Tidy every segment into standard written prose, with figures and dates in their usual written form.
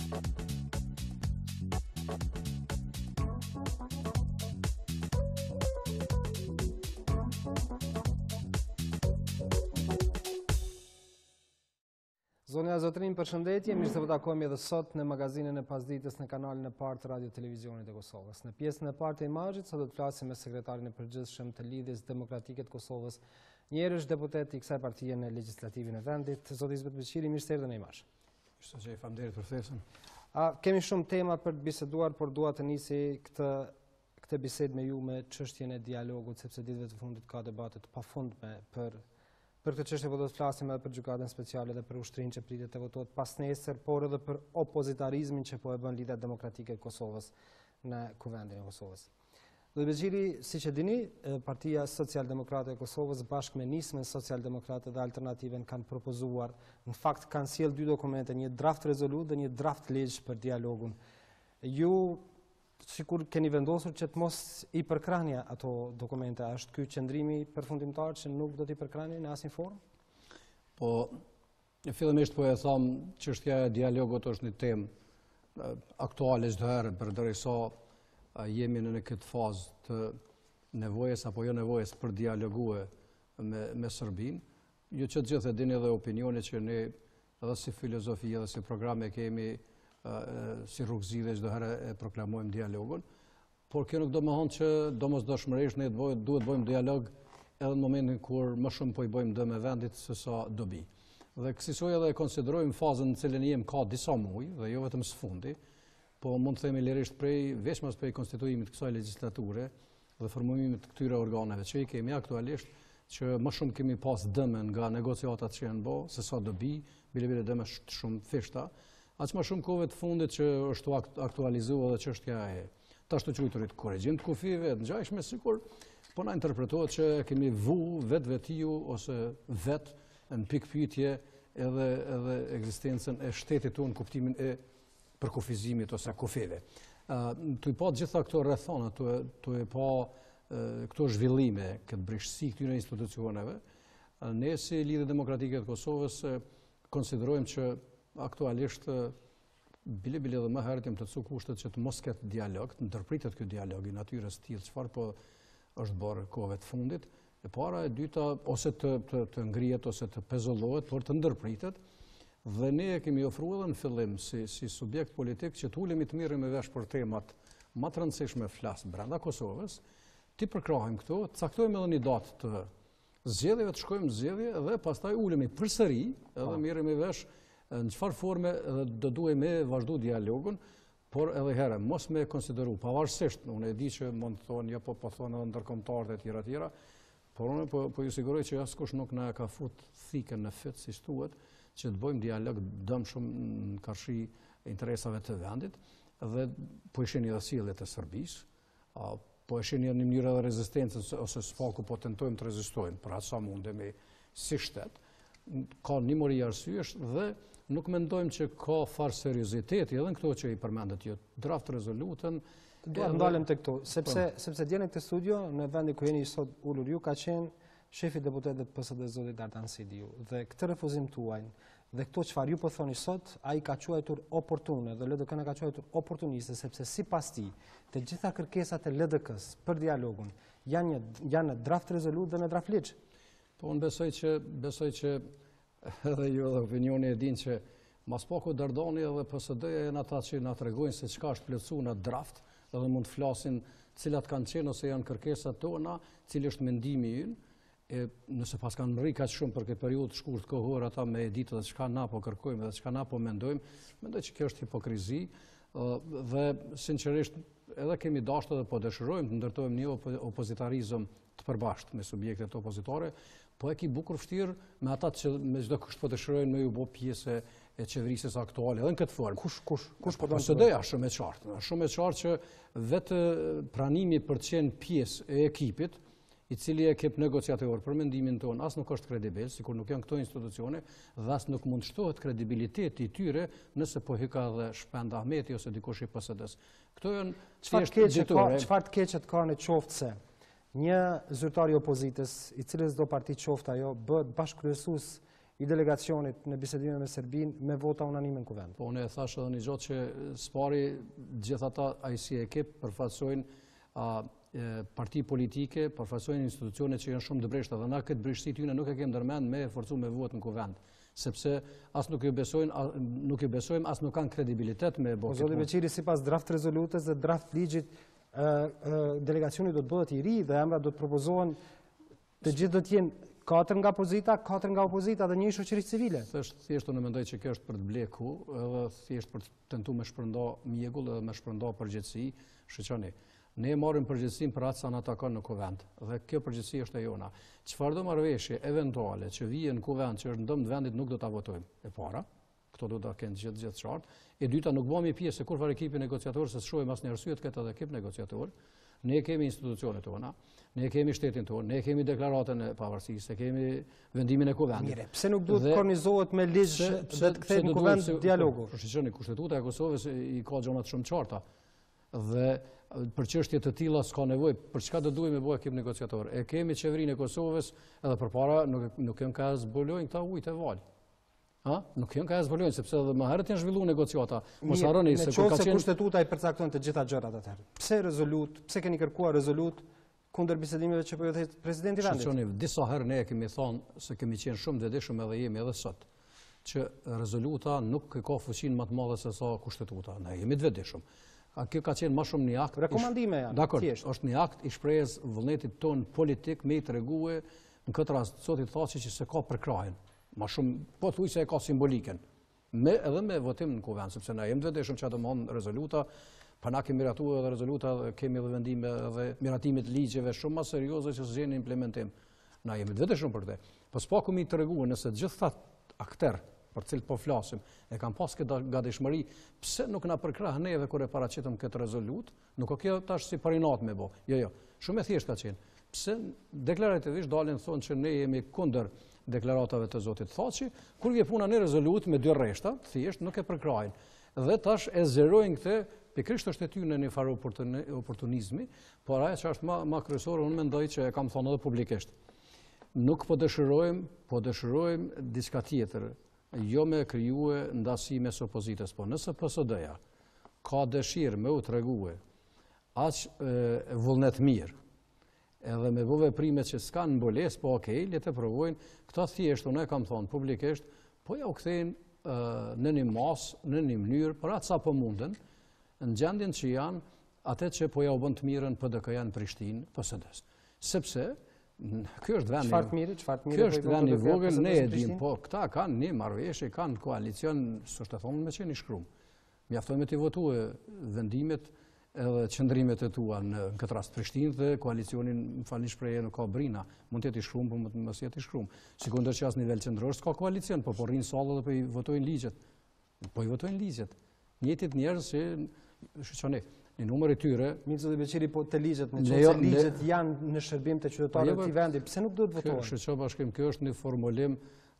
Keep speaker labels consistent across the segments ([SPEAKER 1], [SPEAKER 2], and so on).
[SPEAKER 1] Zonja Zotrin, përshëndetje, mirë se po takojmë edhe sot në magazinën e pasdites në kanalin e parë të Radio Televizionit e Kosovës. Në pjesën e parë të Imazhit, sot do të flasim me sekretarin e përgjithshëm të Lidhjes Demokratike të Kosovës, njëherësh deputet i kësaj partie në legjislativin e vendit, zoti Zbet Beqiri, mirë se erdhën në Imazh.
[SPEAKER 2] Faleminderit për ftesën.
[SPEAKER 1] Kemi shumë tema për të biseduar, por dua të nisi këtë bisedë me ju me çështjen e dialogut, sepse ditëve të fundit ka debate të pafundme për këtë çështje. Po do të flasim edhe për gjykatën speciale dhe për ushtrinë që pritet të votohet pas nesër, por edhe për opozitarizmin që po e bën Lidhja Demokratike e Kosovës në Kuvendin e Kosovës. Zoti Beqiri, siç e dini, Partia Socialdemokrate e Kosovës bashkë me nismën Socialdemokrate dhe Alternativën kanë propozuar, në fakt kanë sjellë dy dokumente, një draft rezolutë dhe një draft ligj për dialogun. Ju sikur keni vendosur që të mos i përkrahni ato dokumente, është ky qëndrimi përfundimtar që nuk do t'i përkrahni në asnjë formë?
[SPEAKER 2] Po, fillimisht po e tham, çështja e dialogut është një temë aktuale çdo herë, përderisa jemi në këtë fazë të nevojës apo jo nevojës për dialogue me Serbinë. Ju që të gjithë e dini edhe opinionin që ne edhe si filozofi edhe si programe kemi si rrugëzidhe çdo herë e proklamojmë dialogun, por kjo nuk do të thonë që domosdoshmërisht ne duhet bëjmë dialog edhe në momentin kur më shumë po i bëjmë dëm vendit se sa dobi. Dhe kësaj edhe e konsiderojmë fazën në cilën jemi ka disa muaj dhe jo vetëm së fundi, po mund të themi lirisht veçmas prej konstituimit të kësaj legjislature dhe formimit të këtyre organeve që i kemi aktualisht, që më shumë kemi pas dëme nga negociatat që janë bë, se sa dobi, bile dëme shumë fishta. Aq më shumë kohëve të fundit që është aktualizuar edhe çështja e tash të quajturit korrigjim të kufive, të ngjashme sikur po na interpretohet që kemi vetiu ose në pikë pyetje edhe ekzistencën e shtetit tonë, kuptimin e përkufizimit ose kufive. Tu i pa gjitha këto rrethona, tu i pa këto zhvillime, këtë brishësi këtyre institucioneve, ne si Lidhja Demokratike të Kosovës konsiderojmë që aktualisht bile dhe më herët jam të cu kushtet që të mos ketë dialog, të ndërpritet ky dialog i natyrës tillë çfarë po është bërë kohëve të fundit. E para, e dyta, ose të ngrihet ose të pezullohet, por të ndërpritet. Dhe ne kemi ofruar edhe në fillim si subjekt politik që të ulemi të mirë me vesh për temat më të rëndësishme flas brenda Kosovës, ti përkrahim këto, caktojmë edhe një datë të zgjedhjeve, të shkojmë zgjedhje dhe pastaj ulemi përsëri edhe mirë me vesh në çfarë forme do duhet me vazhdu dialogun, por edhe herë mos me konsideru pavarësisht, unë e di që mund të thonë, po thonë edhe ndërkombëtarët e tjera, por unë po ju siguroj që askush nuk na ka fut thikën në fyt, si thuhet, që të bëjmë dialog dëmshëm në karshi interesave të vendit, dhe po e shihni edhe sjelljet e Serbisë, po e shihni në mënyrë edhe rezistencës ose sfaku po tentojmë të rezistojmë për atë sa mundemi si shtet. Ka një mori arsyesh dhe nuk mendojmë që ka farë serioziteti edhe në këto që i përmendet ju draft rezolutën.
[SPEAKER 1] Do ndalem te këto, sepse djeni këtë studio në vendin ku jeni sot ulur ju ka qenë shefi deputetëve të PSD zoti Dardan Sidiu dhe këtë refuzim tuaj dhe këto çfarë ju po thoni sot, ai ka quajtur oportune dhe LDK-n ka quajtur oportuniste, sepse sipas tij të gjitha kërkesat e LDK-s për dialogun janë në draft rezolut dhe në draft ligj.
[SPEAKER 2] Po unë besoj që edhe ju edhe opinioni e din që mas paku Dardani edhe PSD-ja janë ata që na tregojnë se çka është plotësuar në draft, edhe mund të flasin cilat kanë qenë ose janë kërkesat tona, cili është mendimi ynë. Nëse pas kanë rri kaq shumë për këtë periudhë shkurt kohore ata me ditë dhe çka na po kërkojmë dhe çka na po mendojmë, mendoj që kjo është hipokrizi dhe sinqerisht edhe kemi dashur dhe po dëshirojmë të ndërtojmë një opozitarizëm të përbashkët me subjektet opozitare, po e ki bukur vështirë me ata që me çdo kusht po dëshirojnë me ju bë pjesë e qeverisjes aktuale edhe në këtë formë.
[SPEAKER 1] Kush po
[SPEAKER 2] PSD-ja shumë e qartë. Shumë e qartë që vetë pranimi për të qenë pjesë e ekipit i cili e kep negociator për mendimin tonë, as nuk është kredibil, sikur nuk janë këto institucione, dhe as nuk mund shtohet kredibiliteti i tyre nëse po hyka dhe Shpend Ahmeti ose dikush i PSD-s. Këto janë
[SPEAKER 1] çfarë të keqet ka në qoftë se një zyrtar i opozitës, i cili çdo parti qoftë ajo, bëhet bashkëkryesues i delegacionit në bisedime me Serbinë me vota unanime në kuvend.
[SPEAKER 2] Po, unë e thash edhe një gjotë që spari gjithë ata ai si ekip përfaqësojnë parti politike, përfaqësojnë institucione që janë shumë të breshta dhe na këtë breshti tyne nuk e kemë ndërmend me forcu me votë në kuvend. Sepse as nuk ju besojmë, as nuk kanë kredibilitet me bërë.
[SPEAKER 1] Zoti Beqiri, sipas draft rezolutës dhe draft ligjit, delegacioni do të bëhet i ri dhe emra do të propozohen, të gjithë do të jenë 4 nga opozita, 4 nga opozita dhe një shoqëri civile.
[SPEAKER 2] Thjesht unë mendoj që kjo është për të bleku, edhe thjesht për të tentuar me shpërnda mjegull dhe me shpërnda përgjegjësi, shoqëni. Ne marrim përgjegjësinë për atë sa na takon në kuvend dhe kjo përgjegjësi është e jona. Çfarëdo marrëveshje eventuale që vijë në kuvend që është në dëm të vendit nuk do ta votojmë. E para, këto do ta kenë gjithë qartë. E dyta, nuk bëhemi pjesë kurrë ekipi negociator se shohim asnjë arsye të ketë edhe ekip negociator. Ne kemi institucionet tona, ne kemi shtetin tonë, ne kemi deklaratën e pavarësisë, kemi vendimin e kuvendit.
[SPEAKER 1] Mire, pse nuk duhet të kornizohet me ligj dhe të kthehet në kuvend dialogu?
[SPEAKER 2] Shqipëria, Kushtetuta e Kosovës i ka gjëra shumë qarta. Dhe për çështje të tilla s'ka nevojë, për çka do duhet me bëj ekip negociator. E kemi qeverinë e Kosovës edhe përpara nuk janë ka zbulojnë këta ujtë e val. Nuk janë ka zbulojnë sepse edhe më herët janë zhvilluar negociata. Mos harroni se
[SPEAKER 1] kur ka qenë kushtetuta i përcakton të gjitha gjërat atëherë. Pse rezolut? Pse keni kërkuar rezolut kundër bisedimeve që po i thot presidenti i vendit?
[SPEAKER 2] Shqipëri, disa herë ne kemi thënë se kemi qenë shumë të vetëdijshëm edhe jemi edhe sot që rezoluta nuk ka fuqinë më të madhe se sa kushtetuta. Ne jemi të vetëdijshëm. Kjo ka qenë më shumë një akt.
[SPEAKER 1] Rekomandime janë.
[SPEAKER 2] Dakor, është një akt i shprehjes vullnetit ton politik me i tregue në këtë rast zoti thashë që se ka përkrajen. Më shumë po thuaj se e ka simboliken. Edhe me votim në kuvend, sepse na jemi të vetëdijshëm që do mohon rezoluta, pa na kemi miratuar edhe rezoluta, kemi edhe vendime edhe miratimet ligjeve shumë më serioze që s'gjen implementim. Na jemi të vetëdijshëm për këtë. Po s'paku mi treguar nëse të gjithë aktor për cilët po flasim, e kanë pas këtë gatishmëri, pse nuk na përkrah neve kur e paraqitëm këtë rezolut, nuk o kjo tash si parinat me bo. Jo, shumë e thjesht ka qenë. Pse deklarativisht dalin thonë që ne jemi kundër deklaratave të zotit Thaçi, kur vje puna në rezolut me 2 rreshta, thjesht nuk e përkrajnë. Dhe tash e zerojnë këtë, pikërisht është e ty në një farë oportunizmi, por ajo që është ma kryesore, unë mendoj që e kam thonë edhe publikisht. Nuk po dëshirojmë diçka tjetër, jo me kryue ndasi mes opozitës, po nëse PSD-ja ka dëshirë me u tregue aq vullnet mirë, edhe me bëve primet që s'kanë mboles, po okej, le të provojnë, këta thjesht, unë e kam thonë publikisht, po ja u kthejnë në një masë, në një mënyrë, për atë sa po munden, në gjendjen që janë atë që po ja u bën të mirën PDK-ja në Prishtinë, PSD-s. Sepse kjo është vend i vogël, ne e dim, po këta kanë një marrëveshje, kanë koalicion, s'është të thonë me qenë i shkrum. Mjafton me t'i votue vendimet edhe qëndrimet e tua në këtë rast Prishtinë dhe koalicionin, më falni shprehje, nuk ka brina, mund të jetë i shkrum, po mos jetë i shkrum. Sikundër që as nivel qendror s'ka koalicion, po rrinë sallë dhe po i votojnë ligjet. Po i votojnë ligjet. Njëjtit njerëz që shqoni në numër i tyre.
[SPEAKER 1] Mirë zoti Beqiri, po të ligjet, nëse ligjet janë në shërbim të qytetarëve të këtij vendi, pse nuk duhet votohen?
[SPEAKER 2] Shoqë bashkim, kjo është një formulim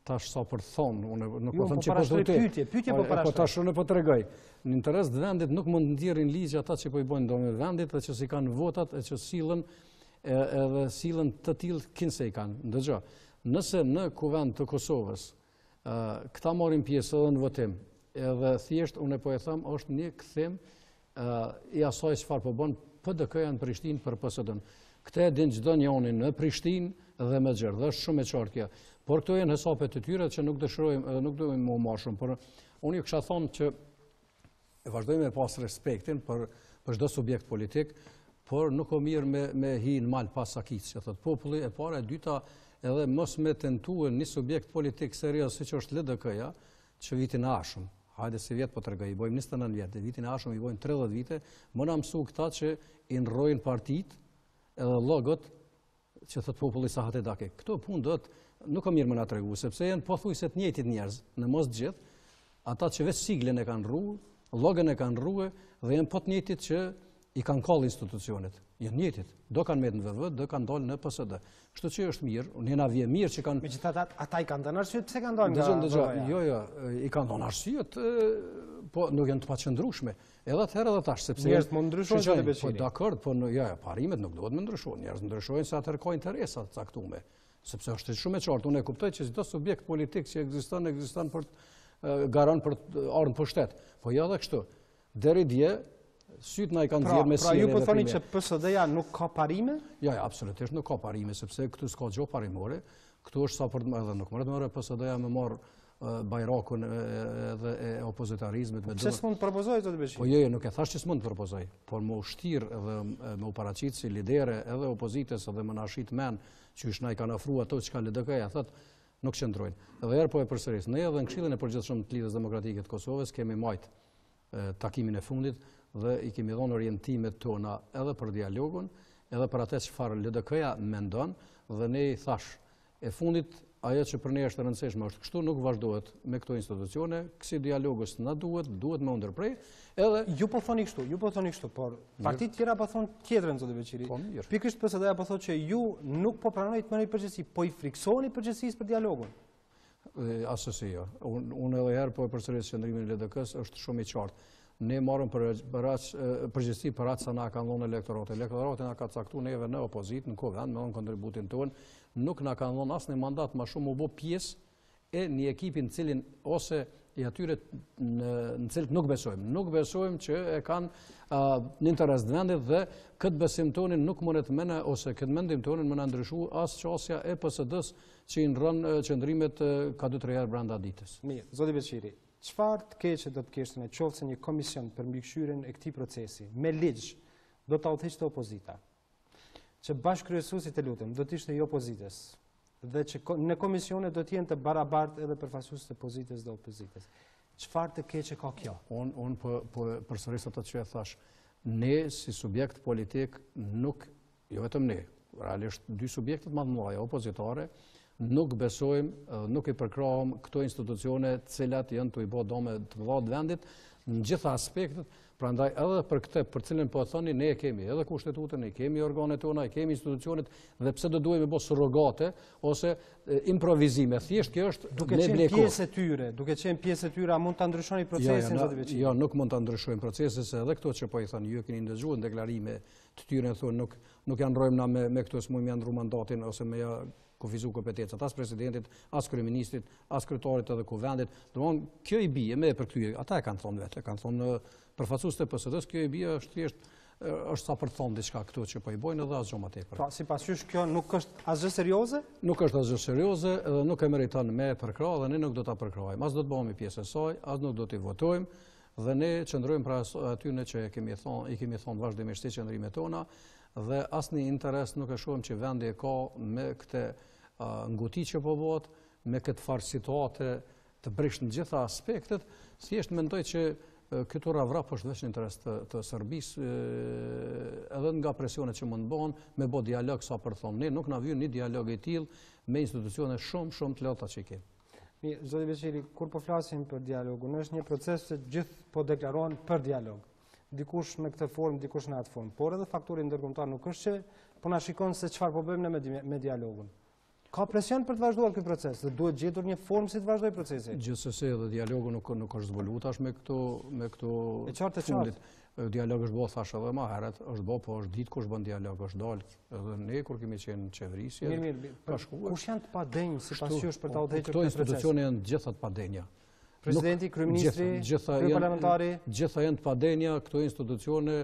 [SPEAKER 2] tash sa për thonë, unë nuk po them që
[SPEAKER 1] po votoj. Pyetje po parashtroj.
[SPEAKER 2] Po tash unë po tregoj. Në interes të vendit nuk mund ndjerrin ligj ata që po i bojnë domë vendit dhe që si kanë votat e që sillen edhe sillen të tillë kinse i kanë. Dëgjoj. Nëse në kuvend të Kosovës këta marrin pjesë edhe në votim, edhe thjesht unë po e them është një kthim i asaj çfarë po bën PDK-ja në Prishtinë për PSD-n. Këtë e din çdo njeri në Prishtinë dhe më gjerë, dhe është shumë e qartë kjo. Por këto janë hesapet e tyre që nuk dëshirojmë edhe nuk duhem më marr shumë, por unë ju kisha thonë që e vazhdojmë me pas respektin për çdo subjekt politik, por nuk o mirë me hi në mal pas sakicë, që thotë populli, e para, e dyta, edhe mos me tentuar një subjekt politik serioz siç është Ldk-ja, që vitin e ardhshëm. Hajde se vjet po tregoj, i bojmë 29 vjet, vitin e ardhshëm i bojmë 30 vite, më na mësu këta që i nrojnë partitë edhe logot që thot populli sa hatë dake. Këto punë do të nuk ka mirë më na tregu, sepse janë pothuajse të njëjtit njerëz, në mos të gjithë, ata që vetë siglen e kanë rruar, llogën e kanë rruar dhe janë po të njëjtit që i kanë kallë institucionet. Janë njëjtit, do kanë mbet në VV, do kanë dalë në PSD. Kështu që është mirë, unë na vjen mirë që kanë.
[SPEAKER 1] Megjithatë ata i kanë dhënë arsye pse kanë dalë nga.
[SPEAKER 2] Jo, i kanë dhënë arsyet, po nuk janë të paqëndrueshme. Edhe atëherë edhe tash, sepse
[SPEAKER 1] njerëzit mund ndryshojnë të
[SPEAKER 2] Po dakord, po parimet nuk duhet më ndryshojnë. Njerëzit ndryshojnë se atëherë ka interesa të caktuara. Sepse është shumë e qartë, unë e kuptoj që çdo subjekt politik që ekziston për garan për ardhmë për shtet. Po jo edhe kështu. Deri dje, sytë na i kanë nxjerrë me
[SPEAKER 1] Pra ju po thoni që PSD-ja nuk ka parime?
[SPEAKER 2] Ja, absolutisht nuk ka parime, sepse këtu s'ka gjë parimore. Këtu është sa për edhe nuk merret më PSD-ja me marr bajrakun edhe e opozitarizmit.
[SPEAKER 1] Pse s'mund të propozoj zotë Beqiri?
[SPEAKER 2] Po jo, nuk e thash që s'mund të propozoj, por më ushtir edhe me u paraqit si lidere edhe opozitës edhe më na shit men që na i kanë ofruar ato çka Ldk-ja thotë nuk qëndrojnë. Edhe herë po e përsëris, ne edhe në Këshillin e Përgjithshëm të Lidhjes Demokratike të Kosovës kemi marrë takimin e fundit dhe i kemi dhënë orientimet tona edhe për dialogun, edhe për atë çfarë Ldk-ja mendon dhe ne i thash e fundit ajo që për ne është e rëndësishme është kështu nuk vazhdohet me këto institucione, kësi dialogus na duhet me u ndërprej, edhe...
[SPEAKER 1] Ju po thoni kështu, por partitë tjera po thonë tjetrën, zotë Beqiri. Pikërisht PSD-ja po thotë që ju nuk po pranoni të merrni përgjegjësi, po i friksoni përgjegjësisë për dialogun.
[SPEAKER 2] Asësi jo. Unë edhe herë po e përsëris qëndrimin e Ldk-Së është shumë i qartë. Ne marrëm përgjegjësi për atë sa na kanë dhënë elektorati. Elektorati na ka caktuar neve në opozitë, në Kovend, me dhënë kontributin tonë, nuk na kanë dhënë asnjë mandat më shumë u bë pjesë e një ekipin cilin ose i atyre në cilët nuk besojmë. Nuk besojmë që e kanë në interes të vendit dhe këtë besim tonin nuk mundet mëne ose këtë mendim tonin mëna ndryshu as qasja e PSD-s që i nërën qëndrimet ka 2-3 herë brenda ditës.
[SPEAKER 1] Mirë, zoti Beqiri, çfarë të keqe do të kishte në qoftë se një komision për mbikëqyrjen e këtij procesi me ligj do ta udhëhiqte opozita, që bashkëkryesuesit e lutem do të ishte i opozitës dhe që në komisione do të jenë të barabartë edhe përfaqësuesit e pozitës dhe opozitës. Çfarë të keqe ka kjo?
[SPEAKER 2] Unë po përsëris atë që e thash. Ne si subjekt politik nuk, jo vetëm ne, realisht dy subjektet më të mëdha opozitare, nuk besojmë, nuk i përkrahëm këto institucione të cilat janë të i bë dome të mëdha të vendit në gjitha aspektet. Prandaj edhe për këtë, për cilën po thoni, ne e kemi edhe kushtetutën, ne kemi organet tona, kemi institucionet dhe pse do duhemi bë surrogate ose improvizime. Thjesht kjo është
[SPEAKER 1] duke qenë pjesë e tyre, a mund ta ndryshoni procesin zotë Beqiri?
[SPEAKER 2] Jo, nuk mund ta ndryshojmë procesin, se edhe këto që po i thoni, ju keni ndëgjuar në deklarime të tyre thonë nuk janë ndrojmë na me këto s'mund janë ndru mandatin ose me ja kufizu kompetencat as presidentit, as kryeministrit, as kryetarit edhe kuvendit. Domthonë kjo i bie me përkthyje. Ata e kanë thonë vetë, kanë thonë përfaqësuesit e PSD-s, kjo i bie është thjesht është sa për të thonë diçka këtu që po i bojnë edhe asgjë më tepër.
[SPEAKER 1] Pra, sipas jush kjo nuk është asgjë serioze?
[SPEAKER 2] Nuk është asgjë serioze dhe nuk e meriton me përkrah dhe ne nuk do ta përkrahojmë. As do të bëhemi pjesë e saj, as nuk do t'i votojmë dhe ne qëndrojmë pra aty që i kemi thonë vazhdimisht si qëndrimet tona dhe asnjë interes nuk e shohim që vendi e ka me këtë nguti që po bëhet, me këtë farë situate të brishtë në gjitha aspektet, thjesht mendoj që këtu ravrap është veç në interes të Serbisë, edhe nga presionet që mund bëhen, me bo dialog sa për thonë. Ne nuk na vjen një dialog i tillë me institucione shumë të lehta që kemi.
[SPEAKER 1] Mirë, zoti Beqiri, kur po flasim për dialogun, është një proces që gjithë po deklarohen për dialog. Dikush në këtë formë, dikush në atë formë. Por edhe faktori ndërkombëtar nuk është që po na shikon se çfarë po bëjmë ne me dialogun. Ka presion për të vazhduar ky proces, dhe duhet gjetur një formë si të vazhdojë procesi.
[SPEAKER 2] Gjithsesi edhe dialogu nuk është zbuluar tash me këto
[SPEAKER 1] e qartë.
[SPEAKER 2] Dialog është bërë thash edhe më herët, është bërë, po është ditë kush bën dialog, është dalë edhe ne kur kemi qenë në qeverisje.
[SPEAKER 1] Mirë, kush janë të padenj sipas jush për ta udhëhequr
[SPEAKER 2] këtë proces? Këto institucione janë gjitha të padenja.
[SPEAKER 1] Presidenti, kryeministri, kryeparlamentari,
[SPEAKER 2] gjitha janë të padenja, këto institucione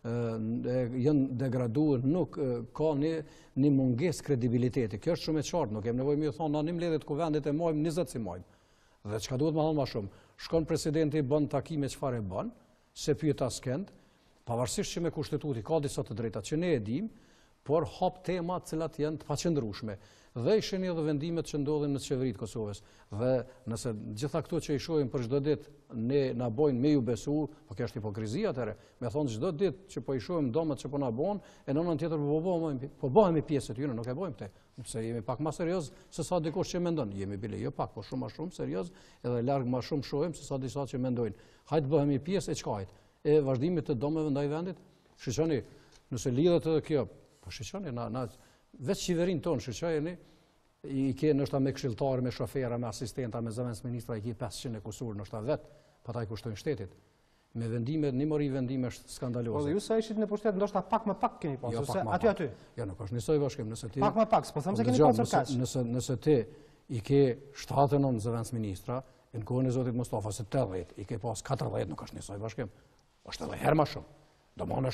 [SPEAKER 2] janë degraduar, nuk ka një mungesë kredibiliteti. Kjo është shumë e qartë, nuk kemi nevojë më thonë na nim ledhet kuvendit e mojmë 20 si mojmë. Dhe çka duhet më thonë më shumë? Shkon presidenti bën takime çfarë bën, se pyet askënd, pavarësisht që me kushtetuti ka disa të drejta që ne e dim, por hap tema të cilat janë të paqëndrueshme. Dhe ishin edhe vendimet që ndodhin në qeveritë Kosovës. Dhe nëse gjitha këto që i shohim për çdo ditë ne na bojnë me ju besu, po kjo është hipokrizia atëre. Me thonë çdo ditë që po i shohim domet që po na bën, e në anën tjetër po bëhemi pjesë të tyre, nuk e bëjmë këtë. Sepse jemi pak më serioz se sa dikush që mendon. Jemi bile jo pak, po shumë më shumë serioz, edhe larg më shumë shohim se sa disa që mendojnë. Hajtë bëhemi pjesë e çkajt. E vazhdimit të domeve ndaj vendit. Shiqoni, nëse lidhet edhe kjo, po shiqoni na vetë qeverinë tonë shiqojeni, i ke nështë me këshilltarë, me shofera, me asistenta, me zëvendës ministra, i ke 500 e kusur nështë vetë, pa ta i kushtojnë shtetit. me vendime, një mori vendime është skandaloze.
[SPEAKER 1] Po ju sa ishit në pushtet, ndoshta pak më pak keni pasur, se aty.
[SPEAKER 2] Jo, nuk është njësoj bashkim, nëse ti...
[SPEAKER 1] Pak më pak, s'po them se keni pasur kaq.
[SPEAKER 2] Nëse ti i ke 7-9 zëvendës ministra, në kohën e zotit Mustafa se 80, i ke pas 40, nuk është njësoj bashkim. Është edhe herë më shumë. Domthonjë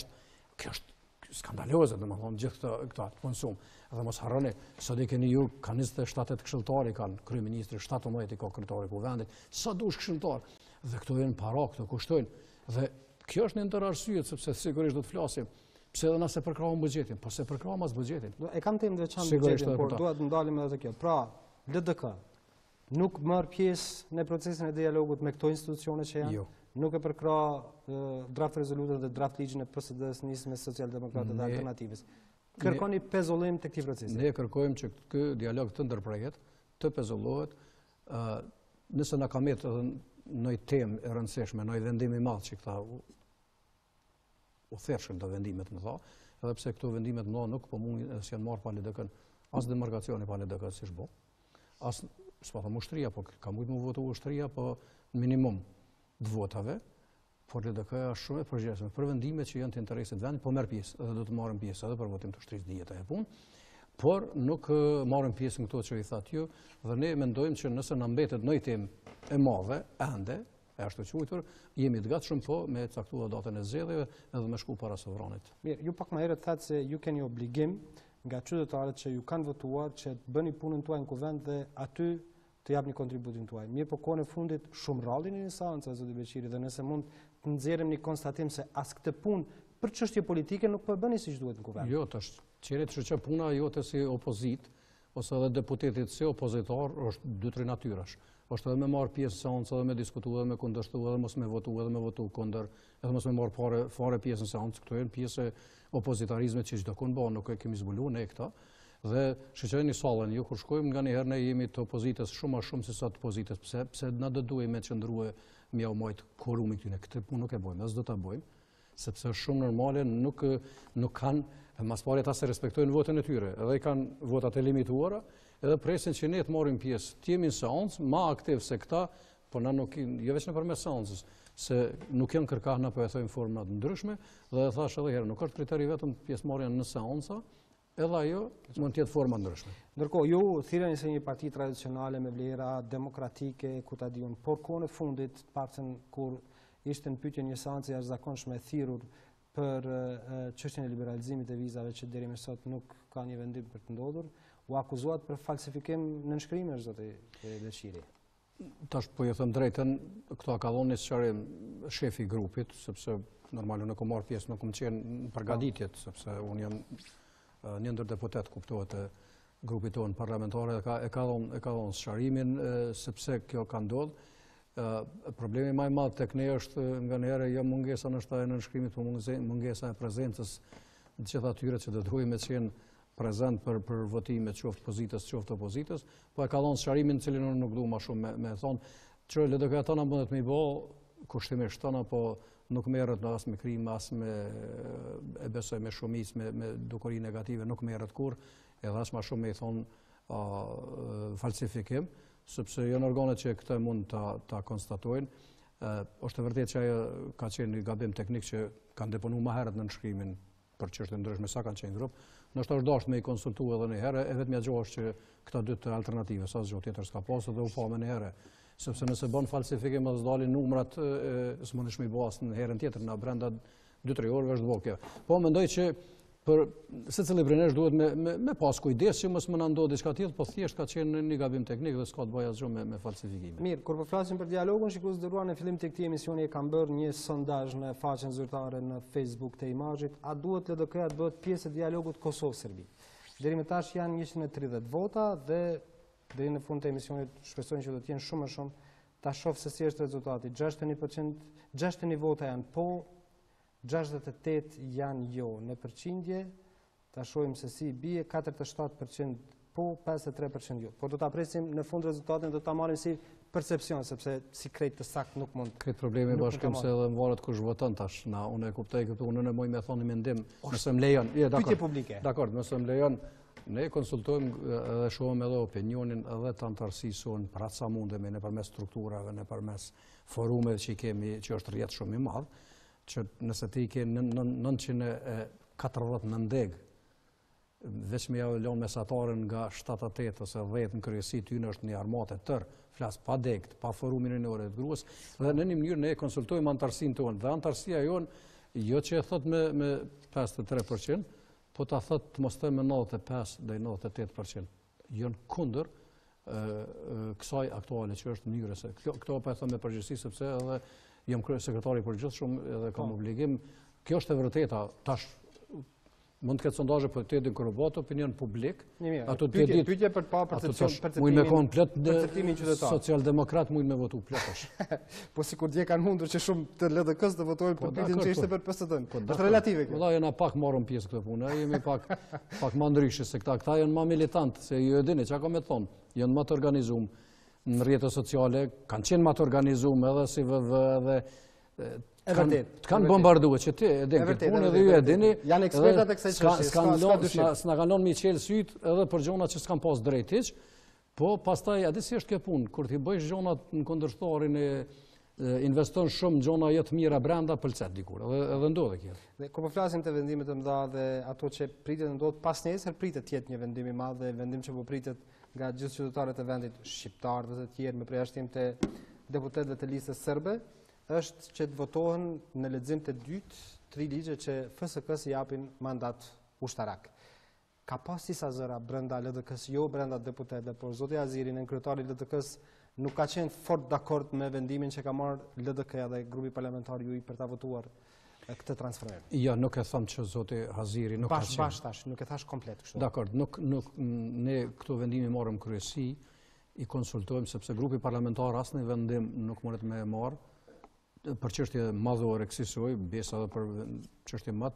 [SPEAKER 2] kjo është skandaloze, domethënë gjithë këta konsum. Dhe mos harroni, sot i keni ju ka 27 këshilltarë kanë kryeministri, 17 i ka kryetari i kuvendit, sa dush këshilltar. Dhe këto janë para, këto kushtojnë. Dhe kjo është një ndër arsyet sepse sigurisht do të flasim pse edhe nëse përkrahun buxhetin, po se përkrahun as buxhetin.
[SPEAKER 1] E kam temë të veçantë buxhetin, por duhet të ndalim edhe kjo. Pra, Ldk nuk merr pjesë në procesin e dialogut me këto institucione që janë.
[SPEAKER 2] Jo.
[SPEAKER 1] Nuk e përkrah draft rezolutën dhe draft ligjin e PSD-s nisë me socialdemokratët dhe alternativës. Kërkoni pezullim të këtij procesi.
[SPEAKER 2] Ne kërkojmë që ky dialog të ndërprehet, të pezullohet, nëse na ka met edhe në temë e rëndësishme, në vendim i madh që këta u thërshën të vendimet më tha, edhe pse këto vendimet nuk po mundin edhe s'janë marrë pa Ldk-n, as demarkacioni pa Ldk siç bë. As s'po them Ushtria, po ka mujt më votu Ushtria, po minimum të votave, por Ldk është shumë e përgjegjshme për vendimet që janë të interesit të vendit, po merr pjesë, edhe do të marrim pjesë edhe për votim të Ushtrisë dieta e punë, por nuk marrim pjesë në këto që i thatë ju, dhe ne mendojmë që nëse na mbetet ndonjë temë e madhe, ende, e ashtu quajtur, jemi të gatshëm po me caktuar datën e zgjedhjeve edhe me shku para sovranit.
[SPEAKER 1] Mirë, ju pak më herët thatë se ju keni obligim nga qytetarët që ju kanë votuar që të bëni punën tuaj në kuvend dhe aty të japni kontributin tuaj. Mirë, po kohën e fundit shumë rrallin në seancë zoti Beqiri dhe nëse mund të nxjerrim një konstatim se as këtë punë për çështje politike nuk po e bëni siç duhet në kuvend.
[SPEAKER 2] Jo, tash çelet që puna jote si opozit ose edhe deputetit si opozitar është 2-3 natyrash. Është edhe me marr pjesë seancë, edhe me diskutu, edhe me kundërshtu, edhe mos me votu, edhe me votu kundër, edhe mos me marr fare pjesë në seancë. Këto janë pjesë opozitarizmit që çdo kon bën, nuk e kemi zbuluar ne këta. Dhe shoqëroni sallën, ju kur shkojmë nganjëherë ne jemi të opozitës shumë më shumë se sa të pozitës. Pse na do duhet me qëndruar mjau mojt korumi këtyne. Këtë punë nuk e bëjmë, as do ta bëjmë, sepse është shumë normale, nuk kanë masparet as e respektojnë votën e tyre, edhe i kanë votat e limituara, edhe presin që ne të marrim pjesë, të jemi në seancë, ma aktiv se këta, por na nuk, jo vetëm përmes seancës, se nuk janë kërkahna për e thojmë format ndryshme, dhe thash edhe herë, nuk është kriteri vetëm pjesëmarrja në seanca, edhe ajo mund të jetë forma ndryshme.
[SPEAKER 1] Ndërkohë, ju thirreni se një parti tradicionale me vlera demokratike, ku ta diun, por kohën e fundit, paktën kur ishte në pyetje një seancë jashtëzakonshme e thirrur për çështjen e liberalizimit të vizave që deri më sot nuk ka një vendim për të ndodhur, u akuzuat për falsifikim nënshkrimesh zoti Beqiri.
[SPEAKER 2] Tash po ju them drejtën, këto ka dhënë sqarim shefi i grupit, sepse normalisht nuk kam marrë pjesë, nuk kam qenë në përgatitjet, sepse unë jam një ndër deputet, kuptohet, e grupit tonë parlamentare, e ka dhënë sqarimin sepse kjo ka ndodhur. Problemi më i madh tek ne është nganjëherë jo mungesa ndoshta e nënshkrimit, por mungesa e prezencës të gjithë atyre që do duhemi të jenë prezent për votimet qoftë pozitës, qoftë opozitës, po e ka dhënë sqarimin në cilin unë nuk dua më shumë me thonë që Ldk tona mundet me i bë kushtimisht tona, po nuk merret as me krim, as me e besoj me shumicë, me dukuri negative, nuk merret kurrë, edhe as më shumë me i thonë falsifikim, sepse janë organet që këtë mund ta konstatojnë. Është e vërtetë që ajo ka qenë një gabim teknik që kanë deponuar më herët në nënshkrimin për çështje ndryshme sa kanë qenë grup. Ndoshta është dashur me i konsultu edhe një herë, e vetmja gjë është që këta dy të alternative, sa gjë tjetër s'ka pasur dhe u pa më një herë. Sepse nëse bën falsifikim edhe dalin numrat, s'mundesh më i bëj në herën tjetër, na brenda 2-3 orëve është bërë kjo. Po mendoj që për secili prej nesh duhet me pas kujdes që mos më na ndodhë diçka tjetër, po thjesht ka qenë një gabim teknik dhe s'ka të bëjë asgjë me falsifikime.
[SPEAKER 1] Mirë, kur po flasim për dialogun, shikues të nderuar, në fillim të këtij emisioni e kam bërë një sondazh në faqen zyrtare në Facebook të Imazhit, a duhet Ldk-ja të bëhet pjesë e dialogut Kosovë-Serbi. Deri më tash janë 130 vota dhe deri në fund të emisionit shpresojmë që do të jenë shumë më shumë. Ta shoh se si është rezultati. 61 vota janë po, 68 janë jo në përqindje, ta shohim se si bie, 47% po, 53% jo. Por do ta presim në fund rezultatin, do ta marrim si percepcion, sepse si krejt të sakt nuk mund.
[SPEAKER 2] Këtë problemi bashkim se edhe më varet kush voton tash. Unë e kuptoj këtu, unë në moj me thoni mendim, nëse më lejon.
[SPEAKER 1] Pyetje publike.
[SPEAKER 2] Dakor, nëse më lejon, Ne konsultojmë edhe shohim edhe opinionin edhe të antarësisë sonë për atë sa mundemi nëpërmes strukturave, nëpërmes forumeve që i kemi, që është rrjet shumë i madh, që nëse ti ke 940 në ndeg, veç me javë lënë mesataren nga 7-8 ose 10 në kryesi, ty në është një armate tërë, flas pa degt, pa forumin rinore të gruas, dhe në një mënyrë ne konsultojmë antarësinë tonë, dhe antarësia jonë, jo që e thot me 53%, po ta thot të mos të me 95 dhe 98%. Jënë kundër kësaj aktuale që është mënyrës. Këto pa e thëmë me përgjithësi, sepse edhe jam sekretari përgjithshëm edhe kam obligim. Kjo është e vërteta, tash mund të ketë sondazhe, po të edhin korroborat opinion publik.
[SPEAKER 1] Pyetje për të pa
[SPEAKER 2] perceptimin qytetar. Socialdemokrat mund me votu plotësh.
[SPEAKER 1] Po sikur dje kanë mundur që shumë të Ldk-Së të votojnë për pyetjen që ishte për PSD-n. Është relative kjo.
[SPEAKER 2] Valla jena pak marrëm pjesë këtë punë, jemi pak më ndryshe se këta janë më militantë, se ju e dini çka kam të thonë, janë më të organizuar në rrjetet sociale, kanë qenë më të organizuar edhe si VV edhe kanë bombarduar që ti e din këtë punë dhe ju e dini.
[SPEAKER 1] Janë ekspertat e kësaj çështje.
[SPEAKER 2] S'na kanë lënë mi qel syt edhe për gjona që s'kan pas drejt hiç. Po pastaj a di si është kjo punë, kur ti bësh gjonat në kundërshtarin e investon shumë gjona të mira brenda pëlqet dikur. Edhe ndodhe kjo.
[SPEAKER 1] Dhe kur po flasim të vendimet të mëdha dhe ato që pritet të ndodh pas nesër, pritet të jetë një vendim i madh dhe vendim që po pritet nga gjithë qytetarët e vendit shqiptar dhe të tjerë me përjashtim të deputetëve të listës serbe, është që të votohen në lexim të dytë 3 ligje që FSK-s i japin mandat ushtarak. Ka pas disa zëra brenda Ldk-Së, jo brenda deputetëve, por zoti Aziri, kryetari i Ldk-Së, nuk ka qenë fort dakord me vendimin që ka marrë Ldk-ja dhe grupi parlamentar juaj për ta votuar këtë transferim.
[SPEAKER 2] Ja, nuk e them që zoti Aziri nuk ka qenë.
[SPEAKER 1] Bash tash, nuk e thash komplet kështu.
[SPEAKER 2] Dakor, nuk ne këto vendime marrëm kryesi, i konsultojmë sepse grupi parlamentar asnjë vendim nuk mundet me marr për çështje madhore kësaj, besa edhe për çështje më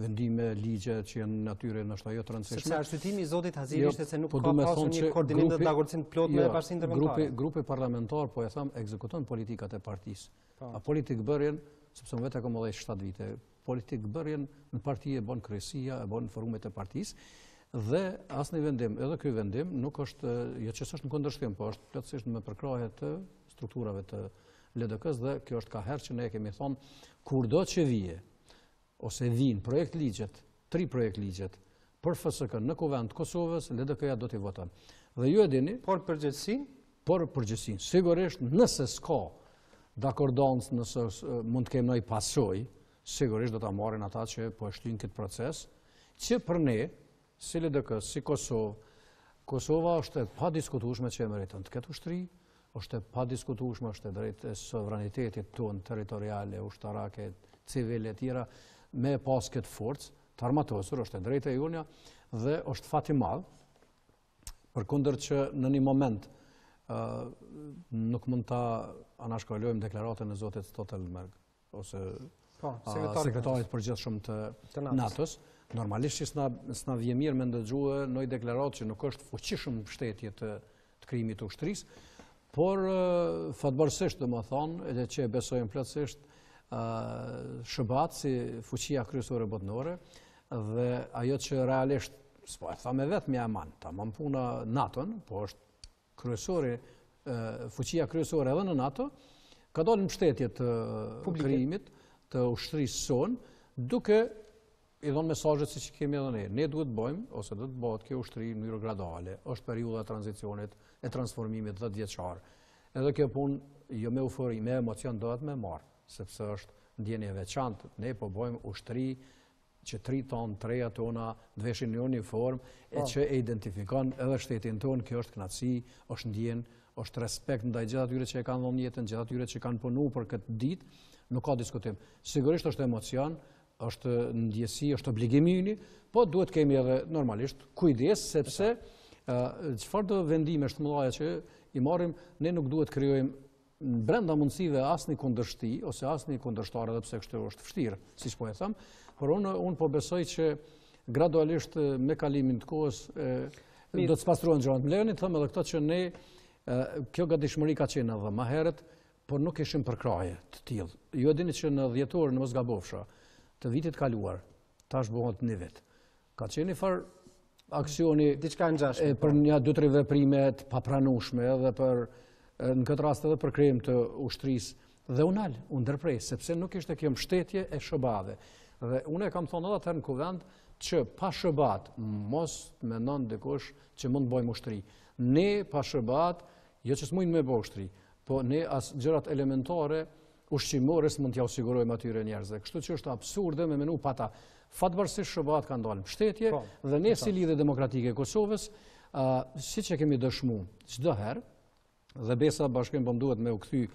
[SPEAKER 2] vendime, ligje që janë natyre ndoshta jo të rëndësishme.
[SPEAKER 1] Sepse arsyetimi i zotit Aziri ishte se nuk ka pasur një koordinim të dakordsin plot me bashkinë ndërkombëtare.
[SPEAKER 2] Grupi parlamentar, po e them, ekzekuton politikat e partisë. A politik bërjen, sepse unë vetë kam edhe 7 vite, politik bërjen në parti e bën kryesia, e bën forumet e partisë dhe asnjë vendim, edhe ky vendim nuk është jo që është në kundërshtim, po është plotësisht me përkrahje të strukturave të Ldk-Së dhe kjo është ka herë që ne kemi thonë kurdo që vije ose vinë projekt ligjet, 3 projekt ligjet për FSK në Kuvend të Kosovës, Ldk-ja do t'i voton. Dhe ju e dini,
[SPEAKER 1] por përgjithësinë,
[SPEAKER 2] sigurisht nëse s'ka dakordancë, nëse mund të kemi ndonjë pasojë, sigurisht do ta marrin ata që po e shtyn këtë proces, që për ne si Ldk, si Kosova është e padiskutueshme që e meriton të ketë ushtri, është e padiskutueshme, është e drejtë e sovranitetit tonë territoriale, ushtarake, civile e tjera, me pas këtë forcë të armatosur, është e drejtë e jonja dhe është fat i madh, përkundër që në një moment nuk mund ta anashkalojmë deklaratën e zotit Stoltenberg ose sekretarit përgjithshëm të NATO-s. Normalisht që s'na vjen mirë me ndëgjue ndonjë deklaratë që nuk është fuqishëm mbështetje të krijimit të ushtrisë, por fatbarësisht domethënë, edhe që e besojmë plotësisht SHBA si fuqia kryesore botërore dhe ajo që realisht s'po e thamë vetëm ja man, tamam puna NATO-n, po është kryesore fuqia kryesore edhe në NATO, ka dalë mbështetje të krijimit të ushtrisë sonë, duke i dhënë mesazhet siç kemi edhe ne. Ne duhet bëjmë ose do të bëhet kjo ushtri në mënyrë graduale. Është periudha e tranzicionit, e transformimit 10 vjeçar. Edhe kjo punë jo me eufori, me emocion dohet me marr, sepse është ndjenje e veçantë. Ne po bëjmë ushtri që 3 tonë, 3 tona, të veshin në uniform, e që e identifikon edhe shtetin tonë, kjo është kënaqësi, është ndjenjë, është respekt ndaj gjithë atyre që e kanë dhënë jetën, gjithë atyre që kanë punuar për këtë ditë, nuk ka diskutim. Sigurisht është emocion, është ndjesi, është obligim yni, po duhet kemi edhe normalisht kujdes, sepse çfarë do vendimesh të mëdha që i marrim, ne nuk duhet krijojmë brenda mundësive asnjë kundërshti ose asnjë kundërshtar, edhe pse kështu është vështirë, siç po e them, por unë po besoj që gradualisht me kalimin të kohës do të spastrohen gjërat. Më lejoni të them edhe këtë që ne kjo gatishmëri ka qenë edhe më herët, por nuk kishim përkrahje të tillë. Ju e dini që në dhjetor në mos gabofsha të vitit kaluar, tash bëhet një vit. Ka qenë një farë aksioni për një 2-3 veprime të papranueshme edhe në këtë rast edhe për krijim të ushtrisë. Dhe unë ndërprej, sepse nuk ishte kjo mbështetje e SHBA-ve. Dhe unë e kam thonë edhe atëherë në kuvend që pa SHBA-t mos mendon dikush që mund të bëjmë ushtri. Ne pa SHBA-t, jo që s'mujnë me bëj ushtri, po ne as gjërat elementare ushqimore s'mund t'ja sigurojmë atyre njerëzve. Kështu që është absurde me menu pa ta. Fatbarësisht SHBA-t kanë dalë mbështetje dhe ne si Lidhje Demokratike e Kosovës, siç e kemi dëshmu çdo herë, dhe besa bashkim po duhet me u kthy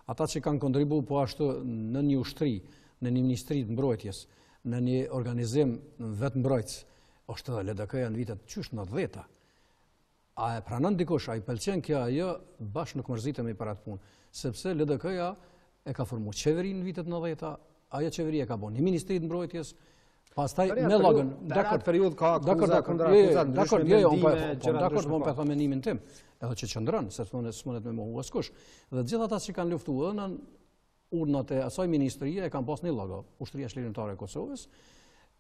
[SPEAKER 2] ata që kanë kontribuar po ashtu në një ushtri, në një ministri të mbrojtjes, në një organizim vetë mbrojtës, është edhe Ldk-ja në vitet qysh 90-ta. A e pranon dikush, a i pëlqen kjo ajo, bashkë nuk mërzitemi për atë punë, sepse Ldk-ja e ka formu qeverinë në vitet 90-ta, ajo qeveri e ka bo një ministri të mbrojtjes, pastaj me logën.
[SPEAKER 1] Dakor, periud ka akuza kundra akuzat, ndryshme mendime, gjëra ndryshme.
[SPEAKER 2] Dakor, po menimin tim, edhe që qëndron, se s'mundet me mohu askush. Dhe gjithë ata që kanë luftuar në urnat e asaj ministrie e kanë pas një logo, Ushtria Shlirimtare e Kosovës,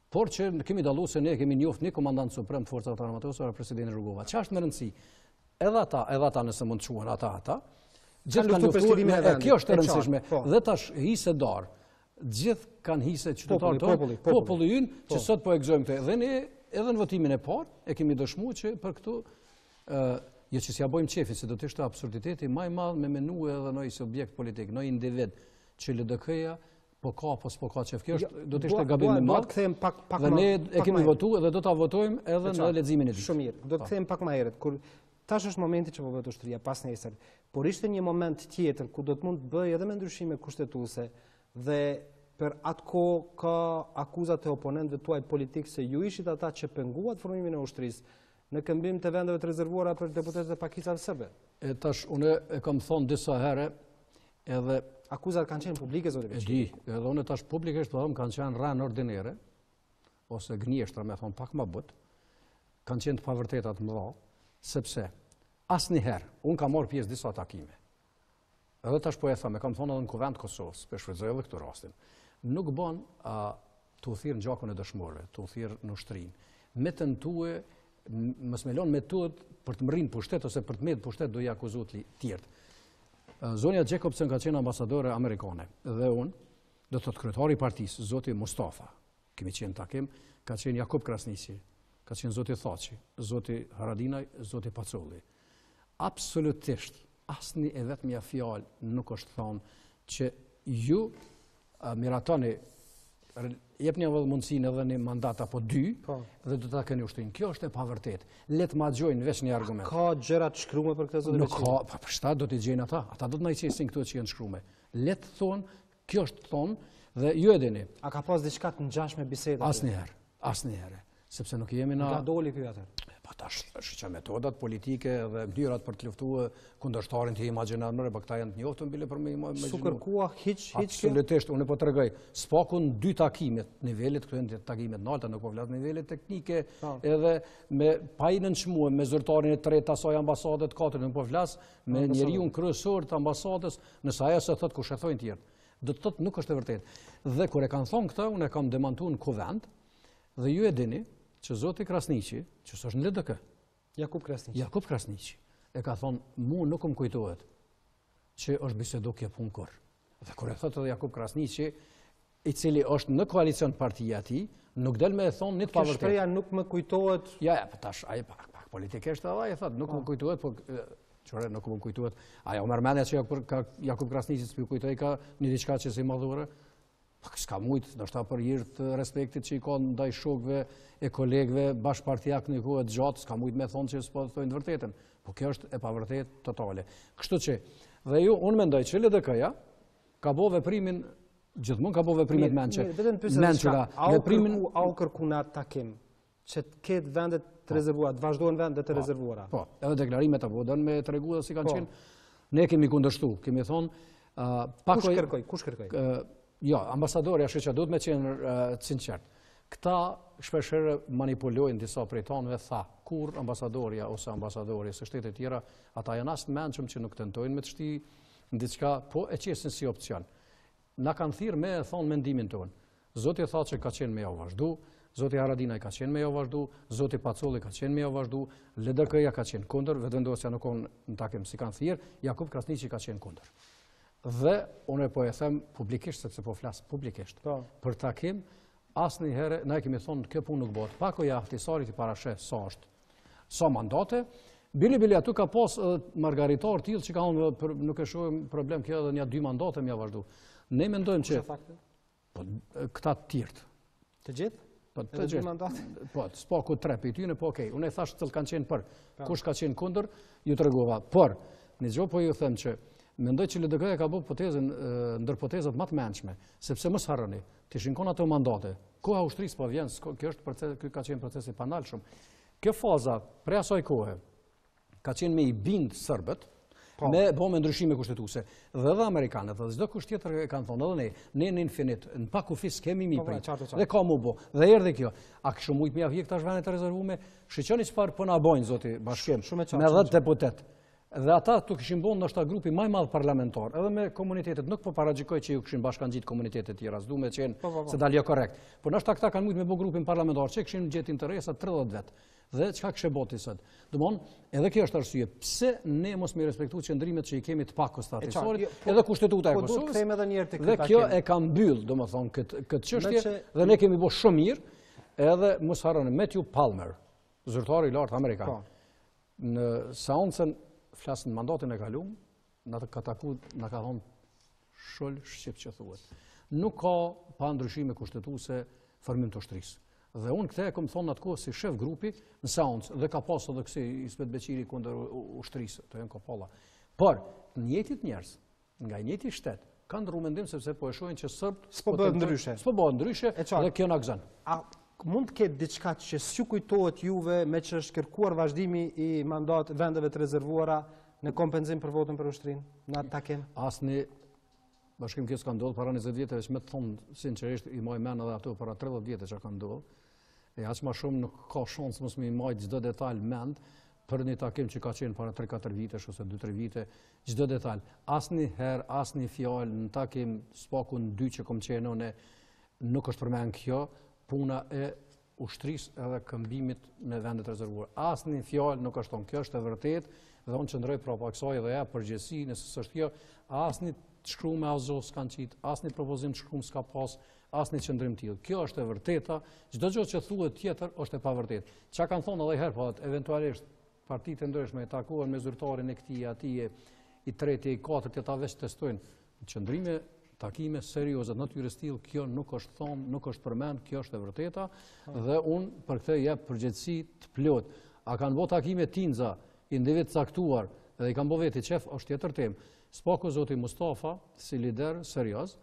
[SPEAKER 2] por që kemi dallu se ne kemi njoft një komandant suprem të forcave armatose, presidenti Rugova. Çfarë është më rëndësi? Edhe ata nëse mund të quhen ata, gjithë kanë luftuar, kjo është e rëndësishme. Dhe tash hise dorë. Gjithë kanë hise qytetarët tonë, populli ynë, që sot po e gëzojmë këtë. Dhe ne, edhe në votimin e parë, e kemi dëshmu që për këtu, jo që s'ja bojmë qefi, se do të ishte absurditeti maj madh me menue edhe nëjë subjekt politik, nëjë individ, që Ldk-ja po ka, po s'po ka qef. Kjo do të ishte gabim me madh, dhe ne e kemi votu edhe do ta votojmë edhe në leximin e tij.
[SPEAKER 1] Shumë mirë, do të kthejmë pak më herët, kur tash është momenti që po bëhet ushtria pas nesër, por ishte një moment tjetër ku do të mund të bëj edhe me ndryshime kushtetuese. Dhe për atë kohë ka akuzat e oponentëve tuaj politikë se ju ishit ata që penguat formimin e ushtrisë në këmbim të vendeve të rezervuara për deputetët e pakicave sërbe.
[SPEAKER 2] E tash unë e kam thonë disa herë edhe
[SPEAKER 1] akuzat kanë qenë publike, zotë
[SPEAKER 2] Veçi. E di, edhe unë tash publikisht po them kanë qenë rënë ordinere ose gënjeshtra, me thonë pak më but, kanë qenë të pavërteta të mëdha, sepse asnjëherë unë kam marrë pjesë disa takime. Edhe tash po e them, e kam thonë edhe në kuvend Kosovës, për shfrytëzoj edhe këtë rastin. Nuk bën të u thirrë në gjakun e dëshmorëve, të u thirrë në ushtrinë. Me tentue, mos me lënë metodë për të mërrinë pushtet ose për të mbledhur pushtet do i akuzuar të tjerë. Zonja Jacobsen ka qenë ambasadore amerikane dhe unë, do të thotë kryetari i partisë, zoti Mustafa, kemi qenë takim, ka qenë Jakub Krasniqi, ka qenë zoti Thaçi, zoti Haradinaj, zoti Pacolli. Absolutisht asnjë e vetmja fjalë nuk është thonë që ju miratoni, jepni edhe mundësinë edhe një mandat apo dy dhe do ta keni ushtrinë. Kjo është e pavërtetë. Le të ma gjojnë veç një argument.
[SPEAKER 1] Ka gjëra të shkruame për këtë zonë?
[SPEAKER 2] Nuk ka, për shtat do t'i gjejnë ata. Ata do të na i qesin këto që janë shkruame. Le të thonë, kjo është thonë dhe ju e dini.
[SPEAKER 1] A ka pas diçka të ngjashme biseda?
[SPEAKER 2] Asnjëherë. Sepse nuk jemi na.
[SPEAKER 1] Nga doli ky atë?
[SPEAKER 2] Pa tash që metodat politike dhe mënyrat për të luftuar kundërshtarin të imagjinarë, po këta janë të njohur bile për me
[SPEAKER 1] Su kërkua hiç
[SPEAKER 2] absolutisht, unë po tregoj. Spakun 2 takime të nivelit, këto janë takimet të alta, nuk po flas nivelet teknike, edhe me pa i nënçmuar me zyrtarin e tretë të asaj ambasade të katërt, nuk po flas me njeriu kryesor të ambasadës, nëse ajo se thot kush e thojnë tjerë. Do të thotë nuk është e vërtetë. Dhe kur e kanë thonë këtë, unë e kam demantuar në kuvend, dhe ju e dini që zoti Krasniqi, që është në Ldk, Jakub Krasniqi, e ka thonë, mu nuk më kujtohet që është bisedu kjo punë kur. Dhe kur e thotë edhe Jakub Krasniqi, i cili është në koalicion partia ti, nuk del me e thonë një të pavërtet.
[SPEAKER 1] Kjo shpreja nuk më kujtohet...
[SPEAKER 2] Ja, tash, aje pak politikisht edhe e thotë, nuk më kujtohet, po qëre nuk më kujtohet. Aja, u mërmenja që Jakub Krasniqi s'pi kujtoj ka një diçka që si madhure, s'ka mujtë, ndoshta për hir të respektit që i ka ndaj shokëve e kolegëve bashkëpartijak në kohë të gjatë, s'ka mujtë me thonë që s'po thojnë të vërtetën. Po kjo është e pavërtetë totale. Kështu që, dhe ju, unë mendoj që Ldk-ja ka bo veprimin, gjithmonë ka bo veprimet mençura.
[SPEAKER 1] A u kërku në atë takim që të ketë vendet të rezervuara, të vazhdojnë vendet të rezervuara? Po,
[SPEAKER 2] edhe deklarimet apo dënë me tregu dhe si kanë qenë. Ne kemi kundërshtu, kemi thonë...
[SPEAKER 1] Kush kërkoj?
[SPEAKER 2] Jo, ambasadorja që duhet me qenë sinqert. Këta shpeshherë manipulojnë disa prej tonëve, tha, kur ambasadorja ose ambasadori së shtetet tjera, ata janë as të mençëm që nuk tentojnë me të shti në diçka, po e qesin si opcion. Na kanë thirrë me e thonë mendimin tonë. Zoti tha që ka qenë me ja vazhdu, Zoti Haradinaj ka qenë me ja vazhdu, Zoti Pacolli ka qenë me ja vazhdu, Ldk-ja ka qenë kundër, vetëvendosja në kohën në takim si kanë thirr, Jakub Krasniqi ka qenë kundër. Dhe unë po e them publikisht, sepse po flas publikisht, për takim, asnjëherë na kemi thonë kjo punë nuk bëhet. Pako ja Ahtisarit i parashef sa është, sa mandate, bili aty ka pas margaritar tillë që ka thonë nuk e shohim problem kjo edhe një 2 mandate më ja vazhdu. Ne mendojmë që këta të tjerë.
[SPEAKER 1] Të gjithë?
[SPEAKER 2] Po të gjithë. Po, s'paku 3 për tyne, po okej. Unë e thash cëllë kanë qenë për. Kush ka qenë kundër, ju tregova. Por, një gjë po ju them që mendoj që Ldk-ja ka bërë potezën ndër potezat më të mendshme, sepse mos harroni, ti shinkon ato mandate. Koha e ushtrisë po vjen, kjo ka qenë proces i pandalshëm. Kjo faza prej asaj kohe ka qenë me i bind serbët, me bëme ndryshime kushtetuese. Dhe amerikanët, dhe çdo kusht tjetër e kanë thonë, edhe ne në infinit, në pak ufis kemi mi prit. Dhe ka mu bo. Dhe erdhi kjo. A kështu mujt me javje këta zhvenet e rezervume, shiqoni çfarë po na bojnë zoti bashkim, me 10 deputet. Dhe ata tu kishin bën ndoshta grupi më i madh parlamentar, edhe me komunitetet, nuk po paragjikoj që ju kishin bashkangjit komunitetet e tjera, s'du me qenë se dalë jo korrekt. Po ndoshta këta kanë mujt me bë grupin parlamentar, që kishin gjetë interesa 30 vet. Dhe çka kishte boti sot. Domthon, edhe kjo është arsye pse ne mos më respektu qendrimet që i kemi të pakos të Ahtisarit, edhe kushtetuta e Kosovës.
[SPEAKER 1] Po kthejmë edhe një herë tek
[SPEAKER 2] dhe kjo e ka mbyll, domethon këtë çështje dhe ne kemi bërë shumë mirë, edhe mos harroni Matthew Palmer, zyrtari i lartë amerikan. Në seancën flasën mandatin e kaluam, na ka takuar, na ka thonë shol shqip që thuhet. Nuk ka pa ndryshime kushtetuese formim të ushtrisë. Dhe unë këte e kom thonë atë kohë si shef grupi në seancë, dhe ka pas edhe kësi Ismet Beqiri kundër ushtrisë, të janë kopalla. Por, njëjtit njerëz, nga njëjti shtet, kanë ndrru mendim sepse po e shohin që Sërbët
[SPEAKER 1] s'po bëhet ndryshe.
[SPEAKER 2] S'po bëhet ndryshe dhe kjo na gëzon.
[SPEAKER 1] A mund të ketë diçka që s'ju kujtohet juve me që është kërkuar vazhdimi i mandat vendeve të rezervuara në kompenzim për votën për ushtrinë në atë takim?
[SPEAKER 2] Asnjë bashkim kjo s'ka ndodhur para 20 vjeteve, që me të thonë sinqerisht i maj men edhe ato para 30 vjetë që ka ndodhur. E aq më shumë nuk ka shans mos më i majt çdo detaj mend për një takim që ka qenë para 3-4 vitesh ose 2-3 vite, çdo detaj. Asnjëherë, asnjë fjalë në takim spaku në 2 që kom qenë unë nuk është përmend kjo puna e ushtrisë edhe këmbimit me vendet rezervuara. Asnjë fjalë nuk është thonë. Kjo është e vërtetë dhe unë qëndroj prapa kësaj dhe ja përgjegjësi nëse s'është kjo, asnjë shkruar me azo s'kan qit, asnjë propozim të shkruar s'ka pas, asnjë qendrim tillë. Kjo është e vërteta, çdo gjë që thuhet tjetër është e pavërtetë. Çka kanë thonë edhe herë, po eventualisht partitë e ndryshme e takuan me zyrtarin e këtij atij, i tretë, i katërt, ata veç testojnë qendrime, takime serioze të natyrës tillë, kjo nuk është thonë, nuk është përmend, kjo është e vërteta dhe unë për këtë jep përgjegjësi të plot. A kanë bërë takime tinza, individ caktuar dhe i kanë bërë vetë qef, është tjetër temë. Spaku zoti Mustafa, si lider serioz,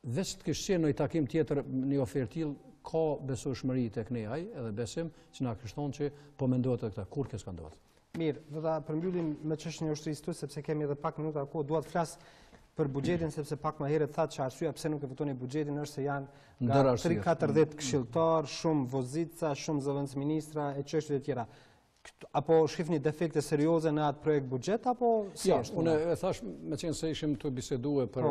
[SPEAKER 2] veç të kishte në një takim tjetër një ofertë tillë, ka besueshmëri tek ne ai, edhe besim që na kishton që po mendohet këtë, kur kjo s'ka ndodhur.
[SPEAKER 1] Mirë, do ta përmbyllim me çështjen e ushtrisë këtu sepse kemi edhe pak minuta kohë, dua të flas për buxhetin sepse pak më herët thatë që arsyeja pse nuk e votoni buxhetin është se janë nga 3-40 këshilltar, shumë vozica, shumë zëvendës ministra e çështje të tjera. Apo shifni defekte serioze në atë projekt buxhet apo si është?
[SPEAKER 2] Unë e thash me qenë se ishim të biseduar për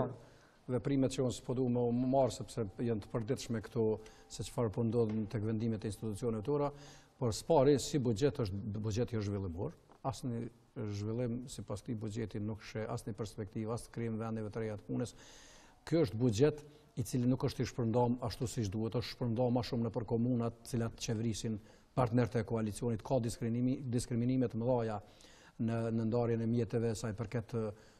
[SPEAKER 2] veprimet që unë s'po du më marr sepse janë të përditshme këto se çfarë po ndodhin tek vendimet e institucioneve tona, por spari si buxhet është buxheti i zhvillimor, asnjë zhvillim sipas këtij buxheti nuk sheh asnjë perspektivë, as krijim vendeve të reja të punës. Ky është buxhet i cili nuk është i shpërndam ashtu siç duhet, është shpërndam më shumë nëpër komunat, të cilat qeverisin partnerët e koalicionit, ka diskriminime të mëdha në ndarjen e mjeteve sa i përket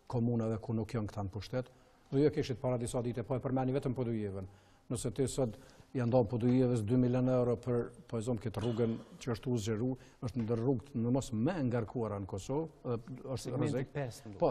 [SPEAKER 2] komunave ku nuk janë këta në pushtet. Dhe jo kishit para disa dite, po e përmeni vetëm Podujevën. Nëse ti sot janë ndonë Podujevës 2 milion euro për, po e zonë këtë rrugën që është uzgjeru, është në rrugë në mos me ngarkuara në Kosovë, është rrezik. Po,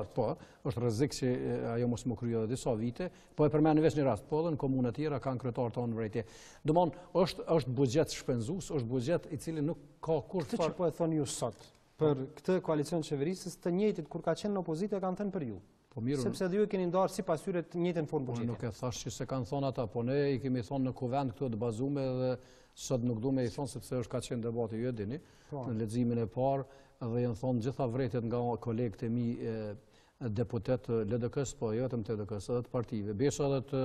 [SPEAKER 2] është rrezik që ajo mos më kryo dhe disa vite, po e përmeni veç një rast, po edhe në komunat tjera kanë kryetar tonë vrejtje. Domthon, është buxhet shpenzues, është buxhet i cili nuk ka kur
[SPEAKER 1] Këtë që po e thoni ju sot, për këtë koalicion qeverisës, të njëjtit kur ka qenë në opozitë kanë thënë për ju. Sepse dhe ju keni ndarë si pasyre të njëjtën formë buxheti.
[SPEAKER 2] Nuk e thash që se kanë thonë ata, po ne i kemi thonë në kuvend këto të bazume dhe sot nuk du me i thonë sepse është ka qenë debati ju e dini, në leximin e parë dhe janë thonë gjitha vretjet nga kolegët e mi deputet Ldk-Së, po jo vetëm të Ldk-Së, edhe të partive, besha edhe të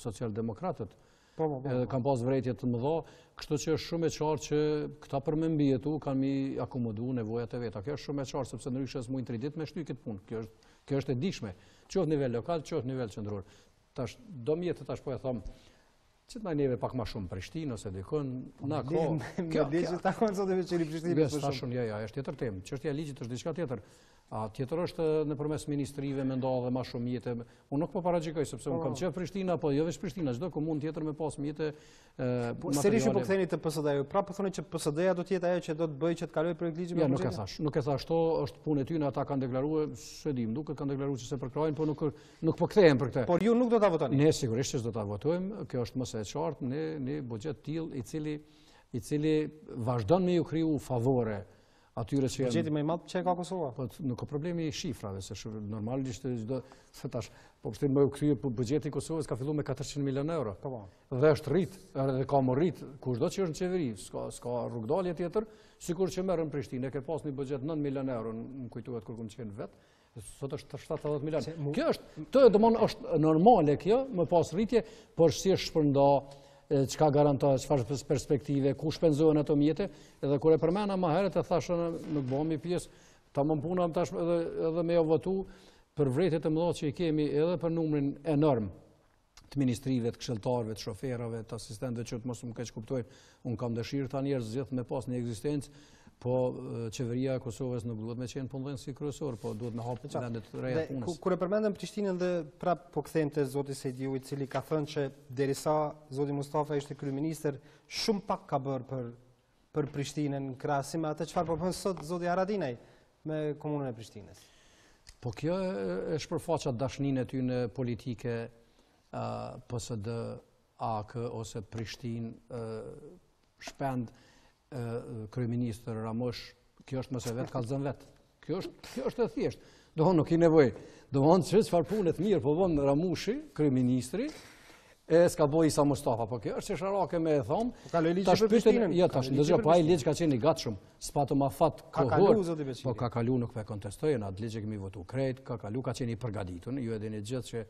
[SPEAKER 2] socialdemokratët Kam pas vrejtje të mëdha, kështu që është shumë e qartë që këta për me mbijetu kanë mi akomodu nevojat e veta. Kjo është shumë e qartë, sepse ndryshe s'mujnë 3 ditë me shty këtë punë. Kjo është e dikshme. Qoftë nivel lokal, qoftë nivel qendror. Tash do mjetë tash po e them, që të neve pak ma shumë Prishtinë ose dikon, na ko.
[SPEAKER 1] Kjo ligji takon sot e veçeri Prishtinë.
[SPEAKER 2] Është tjetër temë. Çështja e ligjit është diçka tjetër. Tjetër është nëpërmes ministrive me nda dhe ma shumë mjete. Unë nuk po paragjikoj, sepse unë kam qef Prishtina, po jo veç Prishtina, çdo komunë tjetër me pas mjete materiale.
[SPEAKER 1] Seriosisht po ktheni të PSD-ju. Pra po thoni që PSD-ja do të jetë ajo që do të bëjë që të kalojë projekt ligji me
[SPEAKER 2] buxhetin? Ja, nuk e thash, to është punë e tyre, ata kanë deklaruar, s'e di, duket kanë deklaruar që se përkrajnë, po nuk po kthehen për këtë.
[SPEAKER 1] Por ju nuk do ta votoni?
[SPEAKER 2] Ne sigurisht që do ta votojmë, kjo është më së qartë, ne buxhet tillë i cili vazhdon me ju kriju favore atyre që
[SPEAKER 1] buxheti më i madh që ka Kosova.
[SPEAKER 2] Po nuk ka problemi i shifrave, se normalisht çdo tash po pse më u kthye buxheti i Kosovës ka filluar me 400 milionë euro. Po. Dhe është rrit, edhe ka më rrit, kushdo që është në qeveri, s'ka rrugdalje tjetër, sikur që merrën Prishtinë, ke pas një buxhet 9 milionë euro, më kujtohet kur kam qenë vet. Sot është 70 milionë. Kjo është, domthonë është normale kjo, më pas rritje, por si është shpërnda, çka garanton, çfarë perspektive, ku shpenzohen ato mjete, edhe kur e përmenda më herët e thashë nuk bëhemi pjesë, tamam puna tash edhe me jo votu për vrejtjet e mëdha që i kemi edhe për numrin enorm të ministrive, të këshilltarëve, të shoferave, të asistentëve që të mos më keq kuptojnë. Unë kam dëshirë ta njerëz zgjedh me pas një ekzistencë, po qeveria e Kosovës nuk duhet me qenë punëdhënësi kryesor, po duhet me hapë vendet të reja punës.
[SPEAKER 1] Kur e përmendëm Prishtinën dhe prap po kthejmë te zoti Sejdiu, i cili ka thënë që derisa zoti Mustafa ishte kryeminist, shumë pak ka bërë për Prishtinën në krahasim me atë çfarë po bën sot zoti Haradinaj me komunën e Prishtinës.
[SPEAKER 2] Po kjo e shpërfaqet dashninë e tyre politike, PSD, AK ose Prishtinë, shpend kryeministër Ramosh, kjo është mëse vetë kallëzën vetë. Kjo është e thjeshtë. Dohon nuk i nevojë. Dohon që çfarë punë të mirë po bën Ramushi, kryeministri, s'ka bëj Isa Mustafa, po kjo është çesharake me e thon.
[SPEAKER 1] Kaloi ligji për Prishtinën.
[SPEAKER 2] Jo, tash ndonjë po ai ligj ka qenë i gatshëm. S'pa të mafat kohor. Po ka kalu nuk e kontestojnë, atë ligj që kemi votuar krejt, ka kalu ka qenë i përgatitur. Ju e dini gjithë që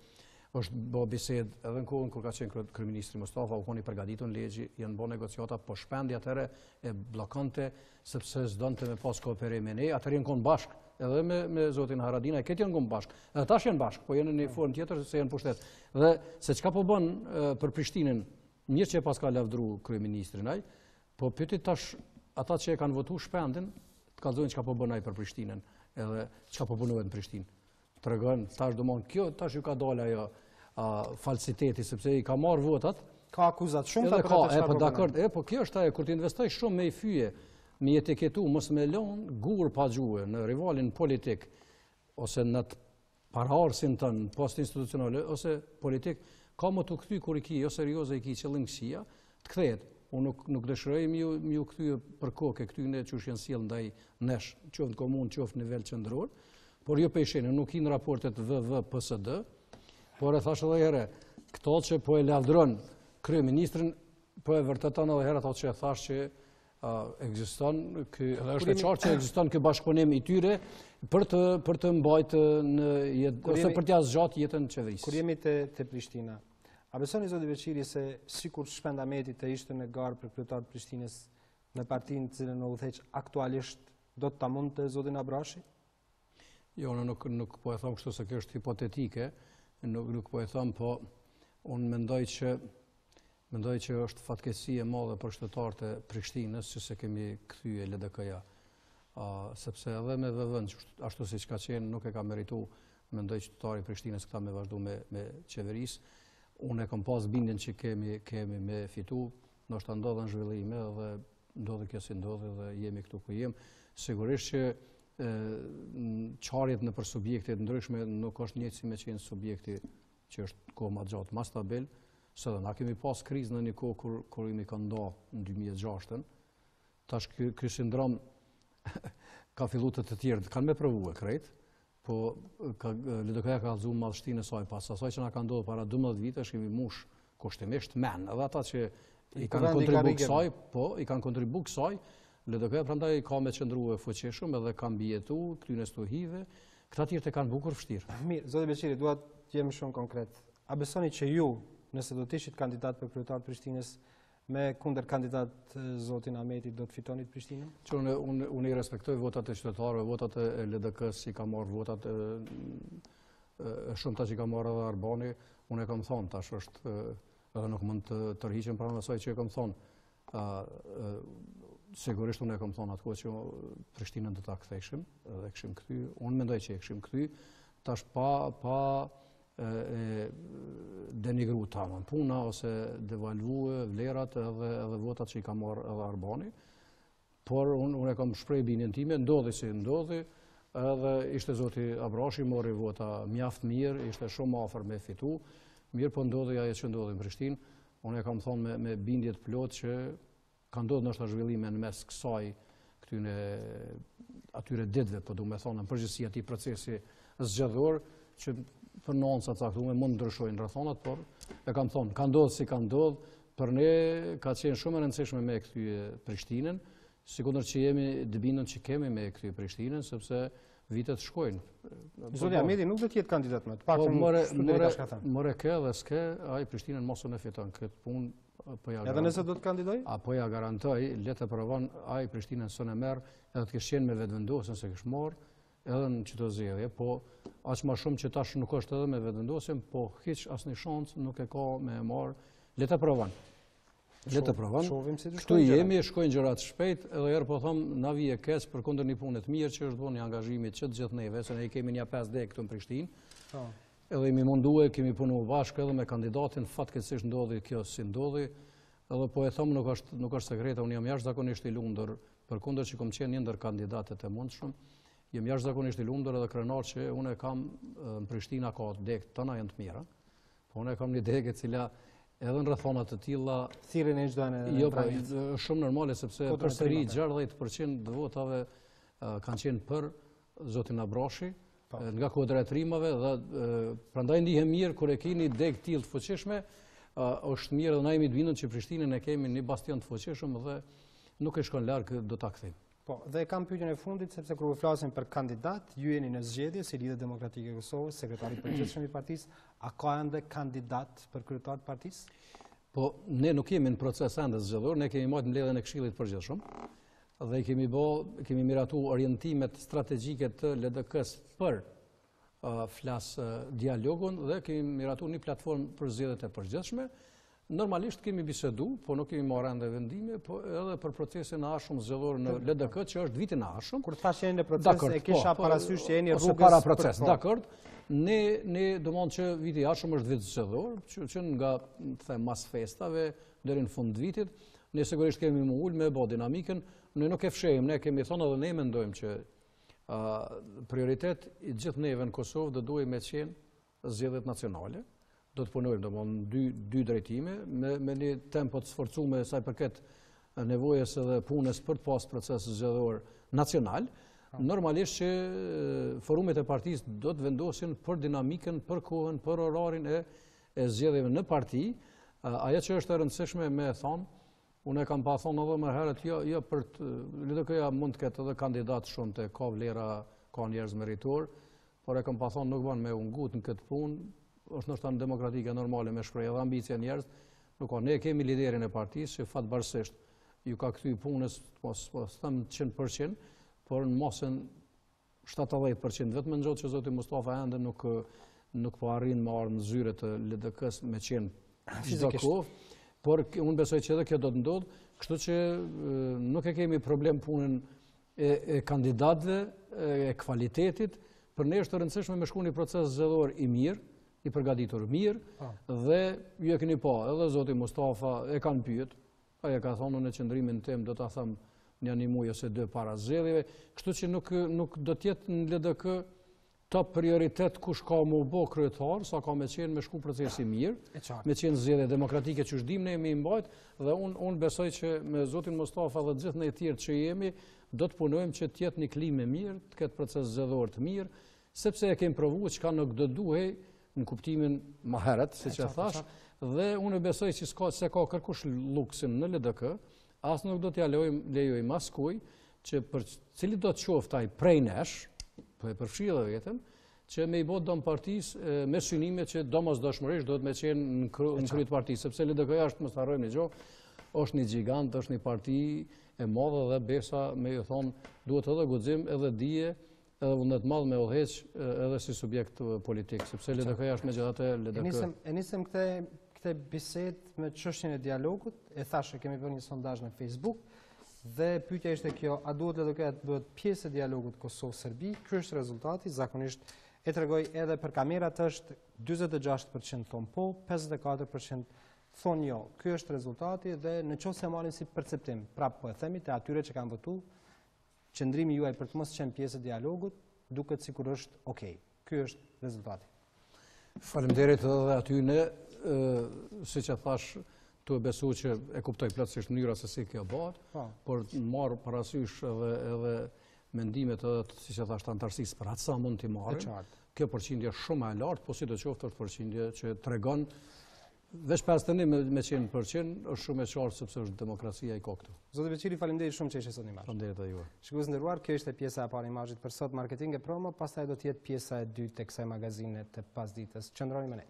[SPEAKER 2] është bë bisedë edhe në kohën kur ka qenë kryeministri Mustafa, u koni përgatitur ligji, janë bë negociata, po shpendi atëre e bllokante sepse s'donte me pas kooperim me ne, atëherë janë kon bashk, edhe me zotin Haradinaj, këtë janë kon bashk. Edhe tash janë bashk, po janë në një formë tjetër se janë pushtet. Dhe se çka po bën për Prishtinën, mirë që pas ka lavdru kryeministrin ai, po pyetit tash ata që e kanë votuar shpendin, të kallzojnë çka po bën ai për Prishtinën, edhe çka po punohet në Prishtinë. Tregon tash domon kjo tash ju ka dalë ajo falsiteti, sepse i ka marrë votat.
[SPEAKER 1] Ka akuzat shumë
[SPEAKER 2] të për atë po dakord, po kjo është ajo, kur ti investoj shumë me i fyje, me etiketu, mos me lënë gur pa gjuhë në rivalin politik, ose në të paraorsin tënë, post institucionale, ose politik, ka më të këthy kur i ki, jo serioze i ki qëllingësia, të kthehet. Unë nuk dëshiroj mi ju këthy për koke, këtyne që është janë sjellë ndaj nesh, qoftë komunë, qoftë nivel qendror, por jo pejshene, nuk i në raportet VV-PSD, por e thash edhe herë, këto që po e lavdron kryeministrin, po e vërteton edhe herë ato që e thash që ekziston, edhe është e qartë që ekziston ky bashkëpunim i tyre për të mbajtë në jetë ose për t'ia zgjatë jetën qeverisë.
[SPEAKER 1] Kur jemi te Prishtina, a besoni zoti Beqiri se sikur Shpend Ahmeti të ishte në garë për kryetar të Prishtinës në partinë të cilën u udhëheq aktualisht, do të ta mundte zotin Abrashi?
[SPEAKER 2] Jo, unë nuk po e them kështu se kjo është hipotetike, nuk po e them, po unë mendoj që është fatkeqësi e madhe për qytetarët e Prishtinës që se kemi kthye Ldk-ja. Sepse edhe me VV-n, ashtu siç ka qenë, nuk e ka merituar, mendoj qytetari i Prishtinës këta me vazhdu me qeverisë. Unë e kam pas bindjen që kemi me fitu, ndoshta ndodhen zhvillime dhe ndodhi kjo si ndodhi dhe jemi këtu ku jemi. Sigurisht që qarjet në për subjekte ndryshme nuk është njëjtë si me qenë subjekti që është kohë më gjatë, më stabil, se dhe na kemi pas krizë në një kohë kur imi ka nda në 2006-ën. Tash ky sindrom ka fillu të tjerë, kanë me provu e krejt, po Ldk-ja ka kallëzuar madhështinë e saj pas asaj që na ka ndodhur para 12 vitesh, kemi mush kushtimisht men, edhe ata që i kanë kontribuar kësaj, Ldk-ja prandaj ka me qëndruar fuqishëm edhe ka mbijetu këtyre stuhive, këta tjerë të kanë bukur vështirë.
[SPEAKER 1] Mirë, zoti Beqiri, dua të jem shumë konkret. A besoni që ju nëse do të ishit kandidat për kryetar të Prishtinës, me kundër kandidat zotin Ahmeti do të fitonit Prishtinën?
[SPEAKER 2] Që unë i respektoj votat e qytetarëve, votat e Ldk-Së që ka marrë, votat shumëta që ka marrë edhe Arbani, unë e kam thonë, tash është edhe nuk mund të tërhiqem pranë asaj që e kam thonë. Sigurisht unë e kam thonë atko që Prishtinën do ta kthejshim, edhe kishim kthy, unë mendoj që e kishim kthy, tash pa denigru tamam puna ose devalvue vlerat edhe votat që i ka marrë edhe Arbani, por unë e kam shpreh bindjen time, ndodhi si ndodhi, edhe ishte zoti Abrashi, mori vota mjaft mirë, ishte shumë afër me fitu, mirë po ndodhi ajo që ndodhi në Prishtinë, unë e kam thonë me bindje të plot që ka ndodhur ndoshta zhvillime në mes kësaj këtyne atyre ditëve, po du me thonë në përgjithësi atij procesi zgjedhor që për nonca caktuar mund ndryshojnë rrethonat, por e kam thonë, ka ndodhur si ka ndodhur, për ne ka qenë shumë e rëndësishme me kthye Prishtinën, sikundër që jemi dëbinën që kemi me kthye Prishtinën, sepse vitet shkojnë.
[SPEAKER 1] Zoti Ahmeti nuk do të jetë kandidat më, të paktën
[SPEAKER 2] more ke dhe s'ke, ai Prishtinën mos e fiton këtë punë.
[SPEAKER 1] Edhe nëse do të kandidoj?
[SPEAKER 2] Apo ja garantoj, le të provon ai Prishtinën s'e merr, edhe të kesh qenë me vetëvendosjen se kish marr, edhe në qëto zgjedhje, po aq më shumë që tash nuk është edhe me vetëvendosjen, po hiç asnjë shans nuk e ka me e marr. Le të provon. Le të provon. Këtu jemi, shkojnë gjërat shpejt, edhe herë po them, na vije keq përkundër një pune të mirë që është bënë angazhimi që të gjithë neve, se ne kemi një 5 dekë këtu në Prishtinë. Edhe jemi munduar, kemi punuar bashkë edhe me kandidatin, fatkeqësisht ndodhi kjo si ndodhi. Edhe po e them nuk është sekrete, unë jam jashtëzakonisht i lumtur, përkundër që kam qenë një ndër kandidatët e mundshëm. Jam jashtëzakonisht i lumtur edhe krenar që unë kam në Prishtinë ka dekë tona janë të mira. Po unë kam një dekë e cila edhe në rrethona të tilla
[SPEAKER 1] thirrjen e çdo anë.
[SPEAKER 2] Jo, po shumë normale sepse përsëri 60% të votave kanë qenë për zotin Abrashi nga kodra e trimave dhe prandaj ndihem mirë kur e keni deg tillë të fuqishme, është mirë dhe na jemi të bindur që Prishtinën e kemi një bastion të fuqishëm dhe nuk e shkon larg do ta kthejmë.
[SPEAKER 1] Po, dhe kam pyetjen e fundit sepse kur flasim për kandidat, ju jeni në zgjedhje si Lidhja Demokratike e Kosovës, sekretari i përgjithshëm i partisë, a ka ende kandidat për kryetar të partisë?
[SPEAKER 2] Po, ne nuk jemi në proces ende zgjedhor, ne kemi marrë mbledhjen e Këshillit të Përgjithshëm dhe kemi miratuar orientimet strategjike të Ldk-Së për flas dialogun dhe kemi miratuar një platformë për zgjedhjet e përgjithshme. Normalisht kemi bisedu, po nuk kemi marrë ende vendime, po edhe për procesin e ashëm zgjedhor në Ldk, që është vitin e ashëm.
[SPEAKER 1] Kur të thashë jeni në proces, e kisha parasysh që jeni rrugës
[SPEAKER 2] para proces, dakord. Ne domon që viti i ashëm është vit zgjedhor, që nga them mas festave deri në fund vitit, ne sigurisht kemi më ul me bë dinamikën, ne nuk e fshehim, ne kemi thonë edhe ne mendojmë që prioritet i gjithë neve në Kosovë do duhet me qenë zgjedhjet nacionale. Do të punojmë domon dy drejtime me një tempo të sforcuar sa i përket nevojës edhe punës për të pas proces zgjedhor nacional. Normalisht që forumet e partisë do të vendosin për dinamikën, për kohën, për orarin e zgjedhjeve në parti. Ajo që është e rëndësishme me thonë, unë e kam pa thonë edhe më herët, jo për Ldk-ja mund të ketë edhe kandidat shumë të ka vlera, ka njerëz meritor, por e kam pa thonë nuk ban me ungut në këtë punë, është nështë tanë demokratike normale me shprej edhe ambicia njerëz, nuk ka. Ne kemi liderin e partisë që fatbarësisht ju ka kthy punës, mos them 100%, por në mosën 70%, vetëm në gjotë që zoti Mustafa ende nuk po arrin me armë zyre të Ldk-Së me qenë çdo kohë, por unë besoj që edhe kjo do të ndodhë, kështu që nuk e kemi problem punën e kandidatëve, e kvalitetit, për ne është të rëndësishme me shku një proces zgjedhor i mirë, i përgatitur mirë, dhe ju e keni pa, edhe zoti Mustafa e kanë pyet, ai e ka thonë në qëndrimin tim do ta them një muaj ose 2 para zgjedhjeve, kështu që nuk do të jetë në Ldk top prioritet kush ka më bë kryetar, sa ka me qenë me shku procesi mirë, me qenë zgjedhje demokratike që shdim ne jemi mbajt, dhe unë besoj që me zotin Mustafa dhe gjithë ne të tjerë që jemi, do të punojmë që të jetë një klimë mirë, të ketë proces zgjedhor të mirë, sepse e kemi provuar çka nuk do duhej në kuptimin më herët, siç e thash, dhe unë besoj që se ka kërkush luksin në Ldk, as nuk do t'ja lejojmë askuj që për cili do të qoftë ai prej nesh, po e përfshi edhe vetëm, që me i bot dom partisë me synime që domosdoshmërisht do të me qenë në kryet partisë, sepse Ldk-ja është, mos harrojmë një gjë, është një gjigant, është një parti e madhe dhe besa me ju thonë duhet edhe guxim edhe dije edhe vullnet madh me udhëheq edhe si subjekt politik, sepse Ldk-ja është megjithatë Ldk.
[SPEAKER 1] E nisem këtë bisedë me çështjen e dialogut, e thashë kemi bërë një sondazh në Facebook dhe pyetja ishte kjo, a duhet Ldk-ja të bëhet pjesë e dialogut Kosovë-Serbi? Ky është rezultati, zakonisht e tregoj edhe për kamerat është 46% thonë po, 54% thonë jo. Ky është rezultati dhe në qoftë se marrin si perceptim, prapë po e themi te atyre që kanë votuar, qëndrimi juaj për të mos qenë pjesë e dialogut duket sikur është okay. Ky është rezultati.
[SPEAKER 2] Faleminderit edhe atyne, siç e thash, tu e besu që e kuptoj plotësisht mënyra se si kjo bëhet, por marr parasysh edhe mendimet edhe, siç e thash, të antarësisë për atë sa mund t'i marrim. Kjo përqindje është shumë e lartë, po sidoqoftë është përqindje që tregon veç 51% është shumë e qartë sepse është demokracia i koktu.
[SPEAKER 1] Zoti Beqiri, faleminderit shumë që ishte sot në Imazh.
[SPEAKER 2] Faleminderit edhe juve.
[SPEAKER 1] Shikues nderuar, kjo ishte pjesa e parë e Imazhit për sot, marketing e promo, pastaj do të jetë pjesa e dytë të kësaj magazine të pasdites. Qëndroni me ne.